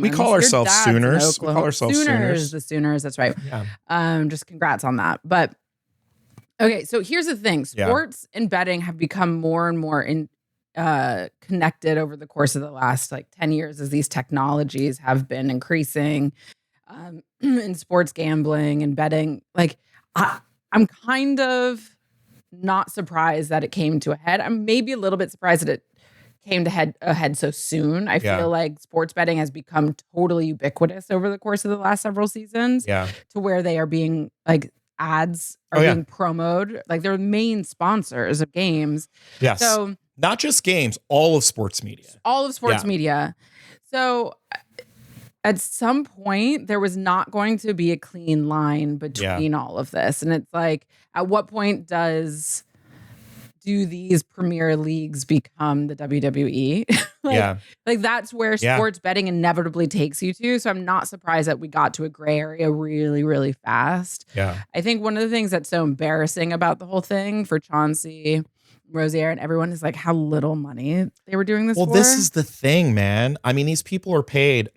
Speaker 2: We call ourselves Sooners. We call ourselves Sooners.
Speaker 1: The Sooners, that's right.
Speaker 2: Yeah.
Speaker 1: Just congrats on that. But okay, so here's the thing. Sports and betting have become more and more connected over the course of the last 10 years as these technologies have been increasing in sports gambling and betting. I'm kind of not surprised that it came to a head. I'm maybe a little bit surprised that it came to a head so soon. I feel like sports betting has become totally ubiquitous over the course of the last several seasons to where they are being ads are being promoted. They're main sponsors of games.
Speaker 2: Yes.
Speaker 1: So
Speaker 2: not just games, all of sports media.
Speaker 1: All of sports media. So at some point, there was not going to be a clean line between all of this. And it's at what point do these premier leagues become the WWE? That's where sports betting inevitably takes you to. So I'm not surprised that we got to a gray area really, really fast.
Speaker 2: Yeah.
Speaker 1: I think one of the things that's so embarrassing about the whole thing for Chauncey, Rozier, and everyone is how little money they were doing this for.
Speaker 2: Well, this is the thing, man. I mean, these people are paid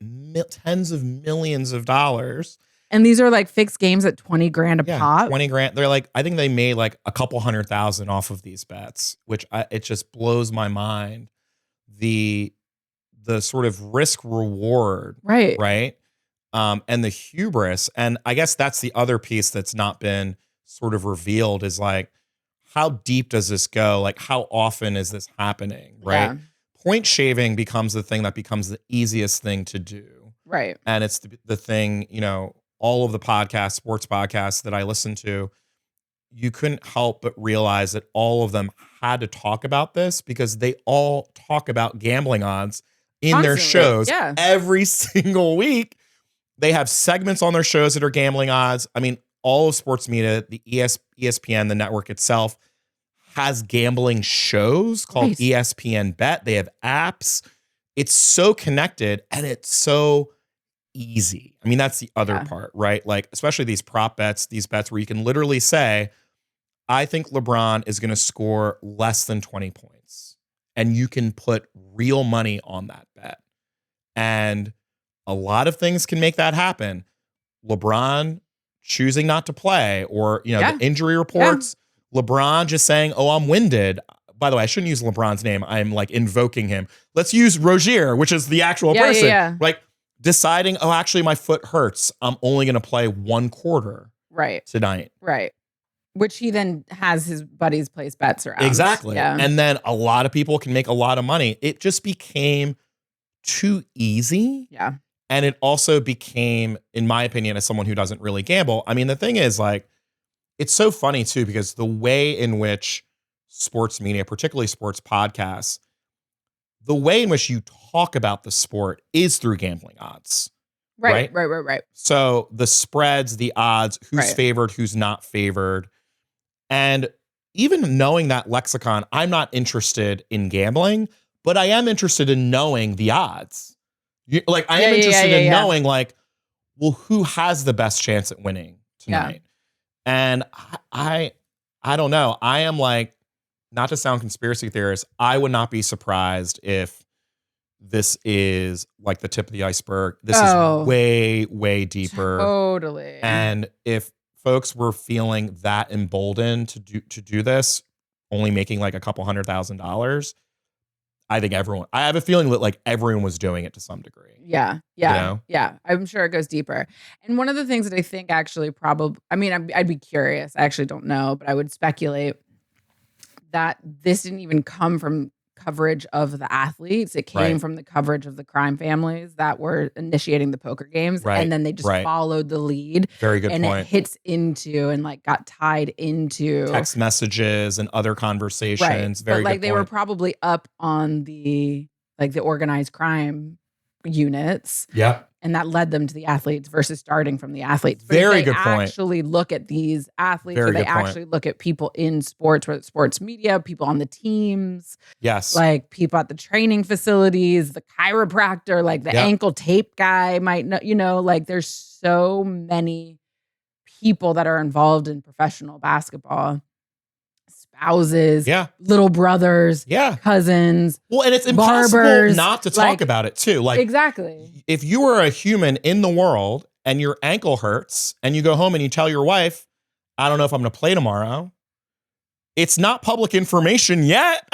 Speaker 2: tens of millions of dollars.
Speaker 1: And these are fixed games at $20,000 a pop.
Speaker 2: $20,000. They're I think they made a couple $100,000 off of these bets, which it just blows my mind. The sort of risk reward, right? And the hubris. And I guess that's the other piece that's not been sort of revealed is how deep does this go? How often is this happening, right?
Speaker 1: Yeah.
Speaker 2: Point shaving becomes the thing that becomes the easiest thing to do.
Speaker 1: Right.
Speaker 2: And it's the thing, all of the sports podcasts that I listen to, you couldn't help but realize that all of them had to talk about this because they all talk about gambling odds in their shows every single week. They have segments on their shows that are gambling odds. I mean, all of sports media, the ESPN, the network itself, has gambling shows called ESPN Bet. They have apps. It's so connected and it's so easy. I mean, that's the other part, right? Especially these prop bets, these bets where you can literally say, I think LeBron is going to score less than 20 points. And you can put real money on that bet. And a lot of things can make that happen. LeBron choosing not to play, or, the injury reports, LeBron just saying, oh, I'm winded. By the way, I shouldn't use LeBron's name. I'm like invoking him. Let's use Rozier, which is the actual person.
Speaker 1: Yeah.
Speaker 2: Like deciding, oh, actually my foot hurts. I'm only going to play 1 quarter tonight.
Speaker 1: Right. Which he then has his buddies place bets around.
Speaker 2: Exactly.
Speaker 1: Yeah.
Speaker 2: And then a lot of people can make a lot of money. It just became too easy.
Speaker 1: Yeah.
Speaker 2: And it also became, in my opinion, as someone who doesn't really gamble, I mean, the thing is, like, it's so funny too, because the way in which sports media, particularly sports podcasts, the way in which you talk about the sport is through gambling odds.
Speaker 1: Right.
Speaker 2: So the spreads, the odds, who's favored, who's not favored. And even knowing that lexicon, I'm not interested in gambling, but I am interested in knowing the odds. I am interested in knowing, like, well, who has the best chance at winning tonight? Yeah. And I don't know. I am like, not to sound conspiracy theorist, I would not be surprised if this is like the tip of the iceberg. This is way, way deeper.
Speaker 1: Totally.
Speaker 2: And if folks were feeling that emboldened to do this, only making like a couple $100,000, I think I have a feeling that like everyone was doing it to some degree.
Speaker 1: Yeah. I'm sure it goes deeper. And one of the things that I think actually I'd be curious. I actually don't know, but I would speculate that this didn't even come from coverage of the athletes. It came from the coverage of the crime families that were initiating the poker games. Right. And then they just followed the lead.
Speaker 2: Very good point.
Speaker 1: And it hits into and like got tied into
Speaker 2: text messages and other conversations.
Speaker 1: Right.
Speaker 2: Very
Speaker 1: but like
Speaker 2: good
Speaker 1: they
Speaker 2: point.
Speaker 1: were probably up on the organized crime units.
Speaker 2: Yeah.
Speaker 1: And that led them to the athletes versus starting from the athletes. But
Speaker 2: Very
Speaker 1: if they
Speaker 2: good point.
Speaker 1: Actually look at these athletes,
Speaker 2: Very
Speaker 1: or they
Speaker 2: good point.
Speaker 1: actually look at people in sports, whether it's sports media, people on the teams.
Speaker 2: Yes.
Speaker 1: Like people at the training facilities, the chiropractor, like the ankle tape guy might know, like there's so many people that are involved in professional basketball. Spouses, little brothers, cousins.
Speaker 2: Well, and it's impossible
Speaker 1: barbers,
Speaker 2: not to talk about it too. Like,
Speaker 1: exactly.
Speaker 2: If you are a human in the world and your ankle hurts and you go home and you tell your wife, I don't know if I'm going to play tomorrow, it's not public information yet.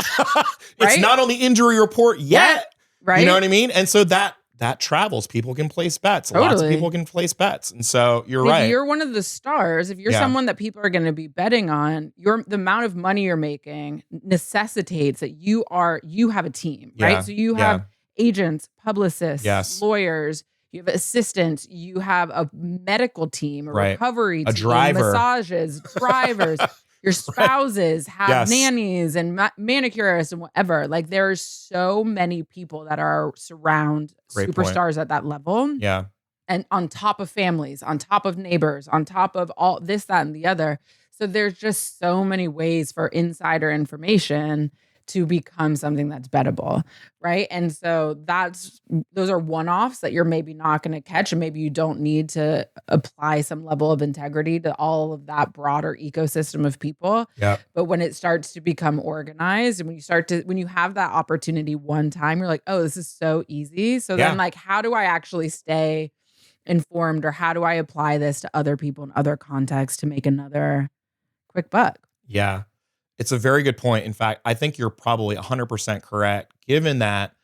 Speaker 2: It's not on the injury report yet.
Speaker 1: Right.
Speaker 2: You know what I mean? And so that travels. People can place bets.
Speaker 1: Totally.
Speaker 2: Lots of people can place bets. And so you're right.
Speaker 1: If you're one of the stars, if you're someone that people are going to be betting on, the amount of money you're making necessitates that you have a team, right? So you have agents, publicists, lawyers, you have assistants, you have a medical team, a recovery team,
Speaker 2: driver,
Speaker 1: massages, drivers. Your spouses have nannies and manicurists and whatever. Like there's so many people that are surround superstars at that level.
Speaker 2: Yeah.
Speaker 1: And on top of families, on top of neighbors, on top of all this, that, and the other. So there's just so many ways for insider information to become something that's bettable, right? And so those are one-offs that you're maybe not going to catch, and maybe you don't need to apply some level of integrity to all of that broader ecosystem of people.
Speaker 2: Yeah.
Speaker 1: But when it starts to become organized, and when you have that opportunity one time, you're like, oh, this is so easy. So then like, how do I actually stay informed, or how do I apply this to other people in other contexts to make another quick buck?
Speaker 2: Yeah. It's a very good point. In fact, I think you're probably 100% correct, given that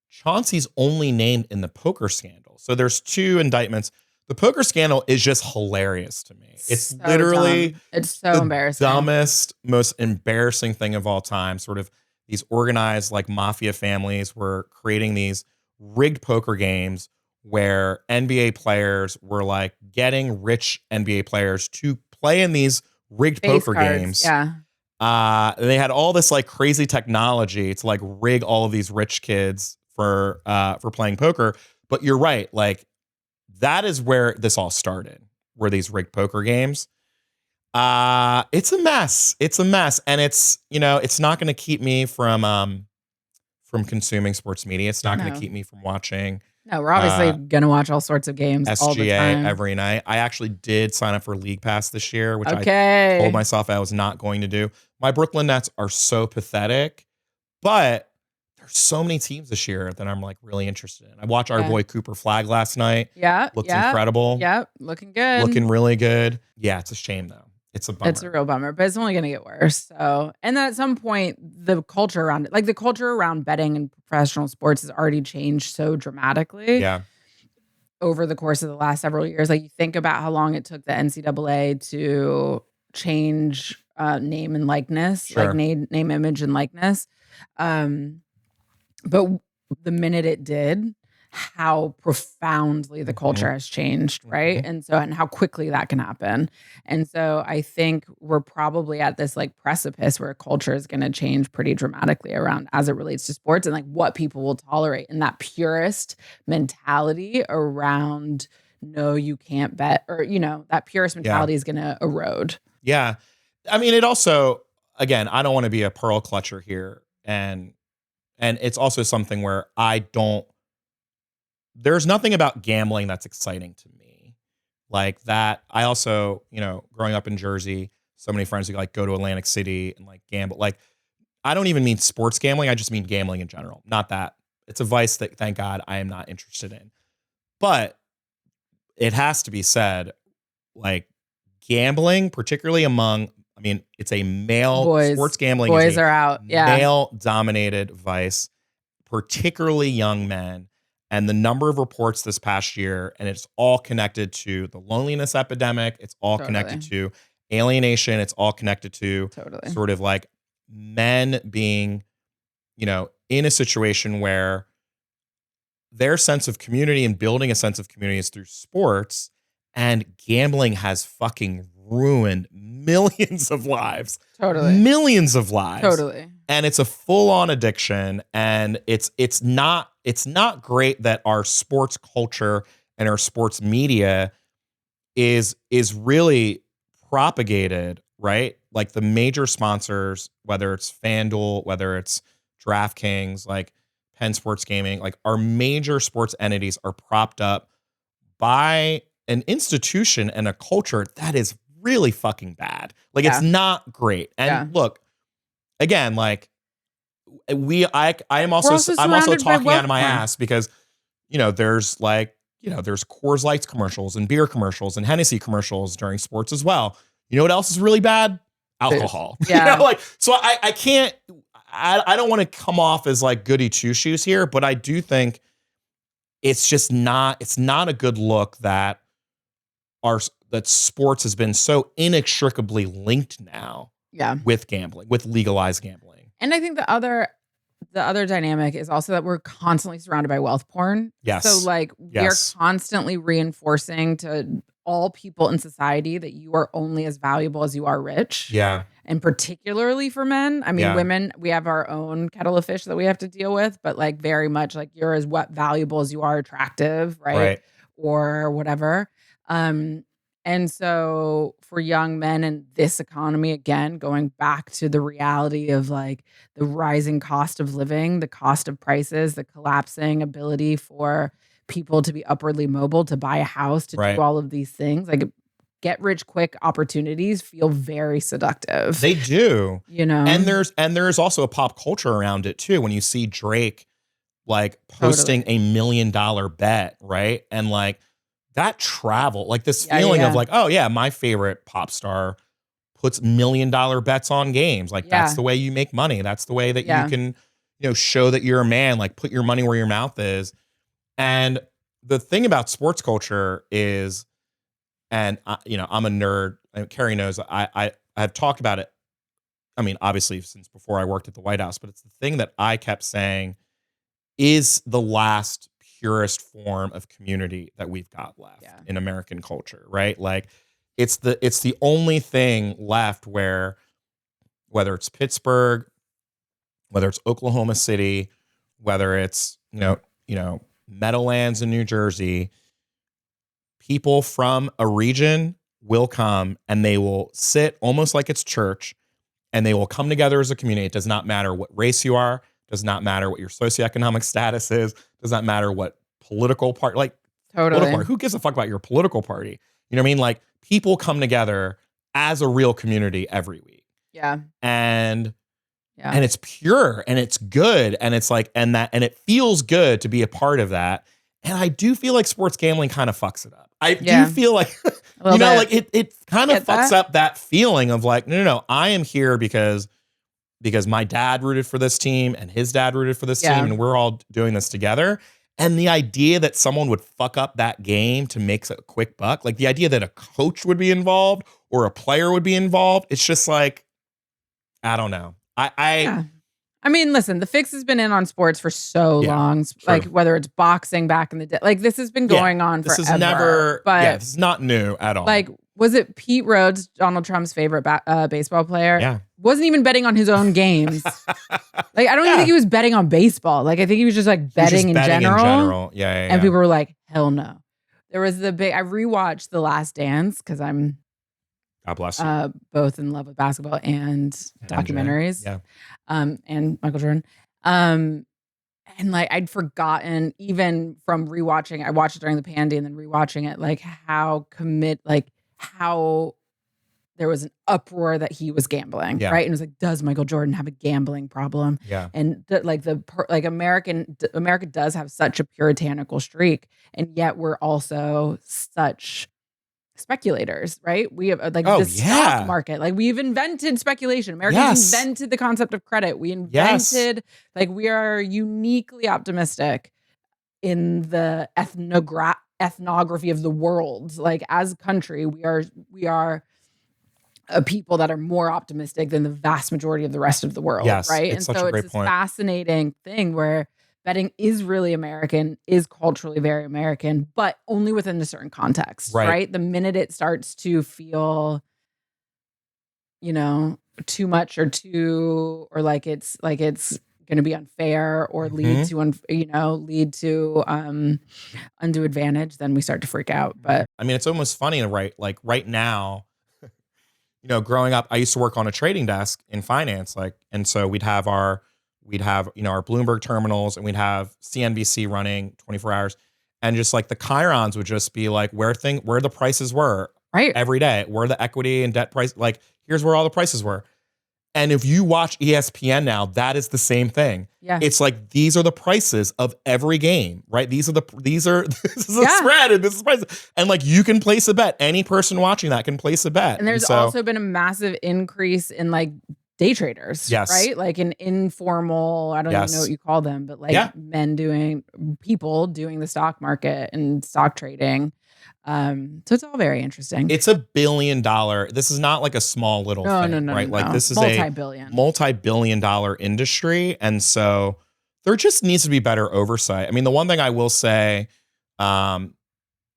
Speaker 2: Chauncey's only named in the poker scandal. So there's 2 indictments. The poker scandal is just hilarious to me. It's
Speaker 1: so
Speaker 2: literally
Speaker 1: dumb. It's so embarrassing.
Speaker 2: Dumbest, most embarrassing thing of all time. Sort of these organized like mafia families were creating these rigged poker games where NBA players were like getting rich NBA players to play in these rigged poker games.
Speaker 1: Yeah.
Speaker 2: They had all this like crazy technology to like rig all of these rich kids for playing poker. But you're right, like that is where this all started, were these rigged poker games. It's a mess. It's a mess, and it's it's not going to keep me from consuming sports media. It's not going to keep me from watching.
Speaker 1: No, we're obviously going to watch all sorts of games
Speaker 2: SGA
Speaker 1: all the time.
Speaker 2: Every night. I actually did sign up for League Pass this year, which I told myself I was not going to do. My Brooklyn Nets are so pathetic, but there's so many teams this year that I'm like really interested in. I watched our boy Cooper Flag last night.
Speaker 1: Yeah.
Speaker 2: Looked incredible.
Speaker 1: Yep. Looking good.
Speaker 2: Looking really good. Yeah, it's a shame though. It's a bummer.
Speaker 1: It's a real bummer, but it's only going to get worse. So, and then at some point, the culture around it, like the culture around betting and professional sports has already changed so dramatically.
Speaker 2: Yeah.
Speaker 1: Over the course of the last several years. Like you think about how long it took the NCAA to change name and likeness,
Speaker 2: Sure.
Speaker 1: like name, image, and likeness. But the minute it did, how profoundly the culture has changed, right? And so, and how quickly that can happen. And so I think we're probably at this like precipice where culture is going to change pretty dramatically around as it relates to sports and like what people will tolerate, and that purist mentality around no, you can't bet, or, you know, that purist mentality is going to erode.
Speaker 2: Yeah. I mean, it also, again, I don't want to be a pearl clutcher here. And it's also something where there's nothing about gambling that's exciting to me. Like that, I also, you know, growing up in Jersey, so many friends who like go to Atlantic City and like gamble. Like, I don't even mean sports gambling. I just mean gambling in general. Not that. It's a vice that, thank God, I am not interested in. But it has to be said, like gambling, particularly among, I mean, it's a male sports gambling.
Speaker 1: Boys are out. Yeah.
Speaker 2: Male-dominated vice, particularly young men. And the number of reports this past year, and it's all connected to the loneliness epidemic. It's all connected to alienation. It's all connected to sort of like men being, you know, in a situation where their sense of community and building a sense of community is through sports, and gambling has fucking ruined millions of lives. Millions of lives. And it's a full-on addiction, and it's not great that our sports culture and our sports media is really propagated, right? Like the major sponsors, whether it's FanDuel, whether it's DraftKings, like Penn Sports Gaming, like our major sports entities are propped up by an institution and a culture that is really fucking bad. Like it's not great. And look, again, like I'm also talking out of my ass because, you know, there's like, you know, there's Coors Lights commercials and beer commercials and Hennessy commercials during sports as well. You know what else is really bad? Alcohol.
Speaker 1: Yeah.
Speaker 2: You know, like, so I can't, I don't want to come off as like goody two shoes here, but I do think it's just not, it's not a good look that that sports has been so inextricably linked now with gambling, with legalized gambling.
Speaker 1: And I think the other dynamic is also that we're constantly surrounded by wealth porn.
Speaker 2: Yes.
Speaker 1: So like we are constantly reinforcing to all people in society that you are only as valuable as you are rich.
Speaker 2: Yeah.
Speaker 1: And particularly for men. I mean, women, we have our own kettle of fish that we have to deal with, but like very much like you're as valuable as you are attractive, right? Or whatever. And so for young men in this economy, again, going back to the reality of like the rising cost of living, the cost of prices, the collapsing ability for people to be upwardly mobile, to buy a house, to do all of these things, like get rich quick opportunities feel very seductive.
Speaker 2: They do.
Speaker 1: You know?
Speaker 2: And there's also a pop culture around it too. When you see Drake like posting $1 million bet, right? And like that travel, like this feeling of like, oh yeah, my favorite pop star puts $1 million bets on games. Like that's the way you make money. That's the way that you can, you know, show that you're a man, like put your money where your mouth is. And the thing about sports culture is, and you know, I'm a nerd, and Carri knows I've talked about it. I mean, obviously since before I worked at the White House, but it's the thing that I kept saying is the last purest form of community that we've got left in American culture, right? Like it's the only thing left where, whether it's Pittsburgh, whether it's Oklahoma City, whether it's, you know, Meadowlands in New Jersey, people from a region will come and they will sit almost like it's church, and they will come together as a community. It does not matter what race you are, does not matter what your socioeconomic status is, does not matter what political party, like political party. Who gives a fuck about your political party? You know what I mean? Like people come together as a real community every week.
Speaker 1: Yeah.
Speaker 2: And
Speaker 1: Yeah.
Speaker 2: And it's pure and it's good. And it's like, and it feels good to be a part of that. And I do feel like sports gambling kind of fucks it up. I do feel like, you know, like it kind of fucks up that feeling of like, no, I am here because my dad rooted for this team and his dad rooted for this team and we're all doing this together. And the idea that someone would fuck up that game to make a quick buck, like the idea that a coach would be involved or a player would be involved, it's just like, I don't know.
Speaker 1: I mean, listen, the fix has been in on sports for so long. True. Like whether it's boxing back in the day, like this has been going on forever.
Speaker 2: This is never, this is not new at all.
Speaker 1: Like, was it Pete Rhodes, Donald Trump's favorite baseball player?
Speaker 2: Yeah.
Speaker 1: Wasn't even betting on his own games. Like, I don't even think he was betting on baseball. Like, I think he was just like betting in general.
Speaker 2: Yeah.
Speaker 1: And people were like, hell no. There was I rewatched The Last Dance because I'm
Speaker 2: God bless you.
Speaker 1: Both in love with basketball and documentaries.
Speaker 2: Yeah.
Speaker 1: And Michael Jordan. And like I'd forgotten even from rewatching, I watched it during the pandy and then rewatching it, like how there was an uproar that he was gambling, right? And it was like, does Michael Jordan have a gambling problem?
Speaker 2: Yeah.
Speaker 1: And America does have such a puritanical streak, and yet we're also such speculators, right? We have stock market. Like we've invented speculation. Americans invented the concept of credit. We invented like we are uniquely optimistic in the ethnography of the world. Like as a country, we are a people that are more optimistic than the vast majority of the rest of the world, right?
Speaker 2: And so it's this
Speaker 1: fascinating thing where betting is really American, is culturally very American, but only within a certain context, right? The minute it starts to feel, you know, too much or like it's going to be unfair or lead to undue advantage, then we start to freak out. But
Speaker 2: I mean, it's almost funny, right? Like right now, you know, growing up, I used to work on a trading desk in finance, and so we'd have our Bloomberg terminals and we'd have CNBC running 24 hours. And just like the chyrons would just be like where the prices were every day, where the equity and debt price, like here's where all the prices were. And if you watch ESPN now, that is the same thing.
Speaker 1: Yeah.
Speaker 2: It's like, these are the prices of every game, right? This is the spread and this is prices. And like, you can place a bet. Any person watching that can place a bet.
Speaker 1: And there's also been a massive increase in like day traders, right? Like an informal, I don't even know what you call them, but like people doing the stock market and stock trading. So it's all very interesting.
Speaker 2: It's $1 billion. This is not like a small little thing, right? Like this is multi-billion dollar industry. And so there just needs to be better oversight. I mean, the one thing I will say,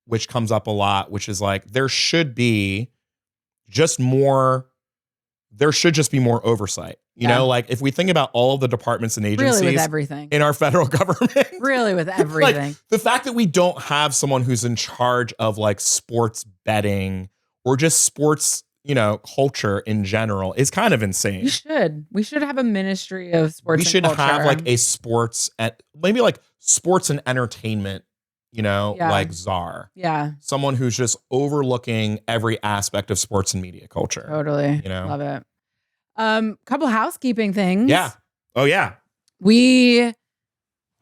Speaker 2: which comes up a lot, which is like, there should just be more oversight. You know, like if we think about all of the departments and agencies
Speaker 1: really with everything
Speaker 2: in our federal government,
Speaker 1: really with everything,
Speaker 2: like, the fact that we don't have someone who's in charge of like sports betting or just sports, you know, culture in general is kind of insane.
Speaker 1: We should have a ministry of sports.
Speaker 2: We should have like a sports and maybe like sports and entertainment, you know, like czar.
Speaker 1: Yeah.
Speaker 2: Someone who's just overlooking every aspect of sports and media culture.
Speaker 1: Totally.
Speaker 2: You know,
Speaker 1: love it. Couple housekeeping things.
Speaker 2: Yeah. Oh yeah.
Speaker 1: We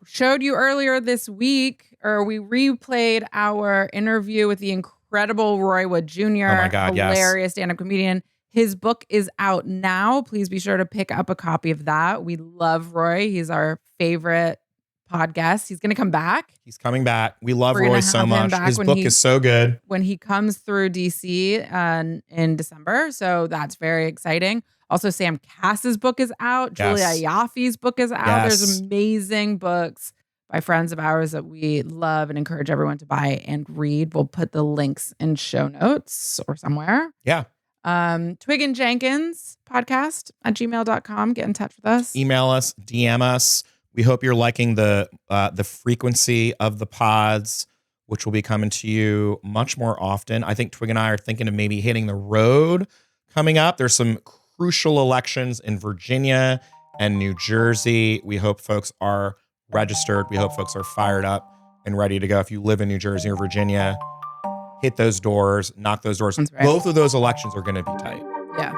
Speaker 1: showed you earlier this week, or we replayed our interview with the incredible Roy Wood Jr.
Speaker 2: Oh my God,
Speaker 1: hilarious stand-up comedian. His book is out now. Please be sure to pick up a copy of that. We love Roy. He's our favorite podcast. He's going to come back.
Speaker 2: He's coming back. We love Roy so much. His book is so good.
Speaker 1: When he comes through DC in December. So that's very exciting. Also, Sam Cass's book is out. Julia Ioffi's book is out. There's amazing books by friends of ours that we love and encourage everyone to buy and read. We'll put the links in show notes or somewhere.
Speaker 2: Yeah.
Speaker 1: Twig and Jenkins podcast at gmail.com. Get in touch with us.
Speaker 2: Email us, DM us. We hope you're liking the frequency of the pods, which will be coming to you much more often. I think Twig and I are thinking of maybe hitting the road coming up. There's some crucial elections in Virginia and New Jersey. We hope folks are registered. We hope folks are fired up and ready to go. If you live in New Jersey or Virginia, hit those doors, knock those doors.
Speaker 1: That's right.
Speaker 2: Both of those elections are going to be tight.
Speaker 1: Yeah.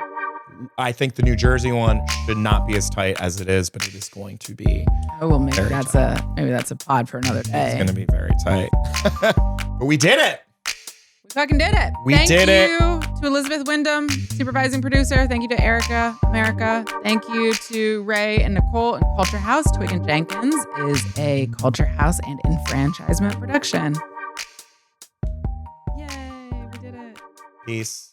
Speaker 2: I think the New Jersey one should not be as tight as it is, but it is going to be.
Speaker 1: Oh, well, maybe that's
Speaker 2: tight.
Speaker 1: a pod for another day.
Speaker 2: It's going to be very tight. But we did it.
Speaker 1: We fucking did it. Thank you to Elizabeth Wyndham, supervising producer. Thank you to Erica America. Thank you to Ray and Nicole and Culture House. Twig and Jenkins is a Culture House and enfranchisement production. Yay, we did it.
Speaker 2: Peace.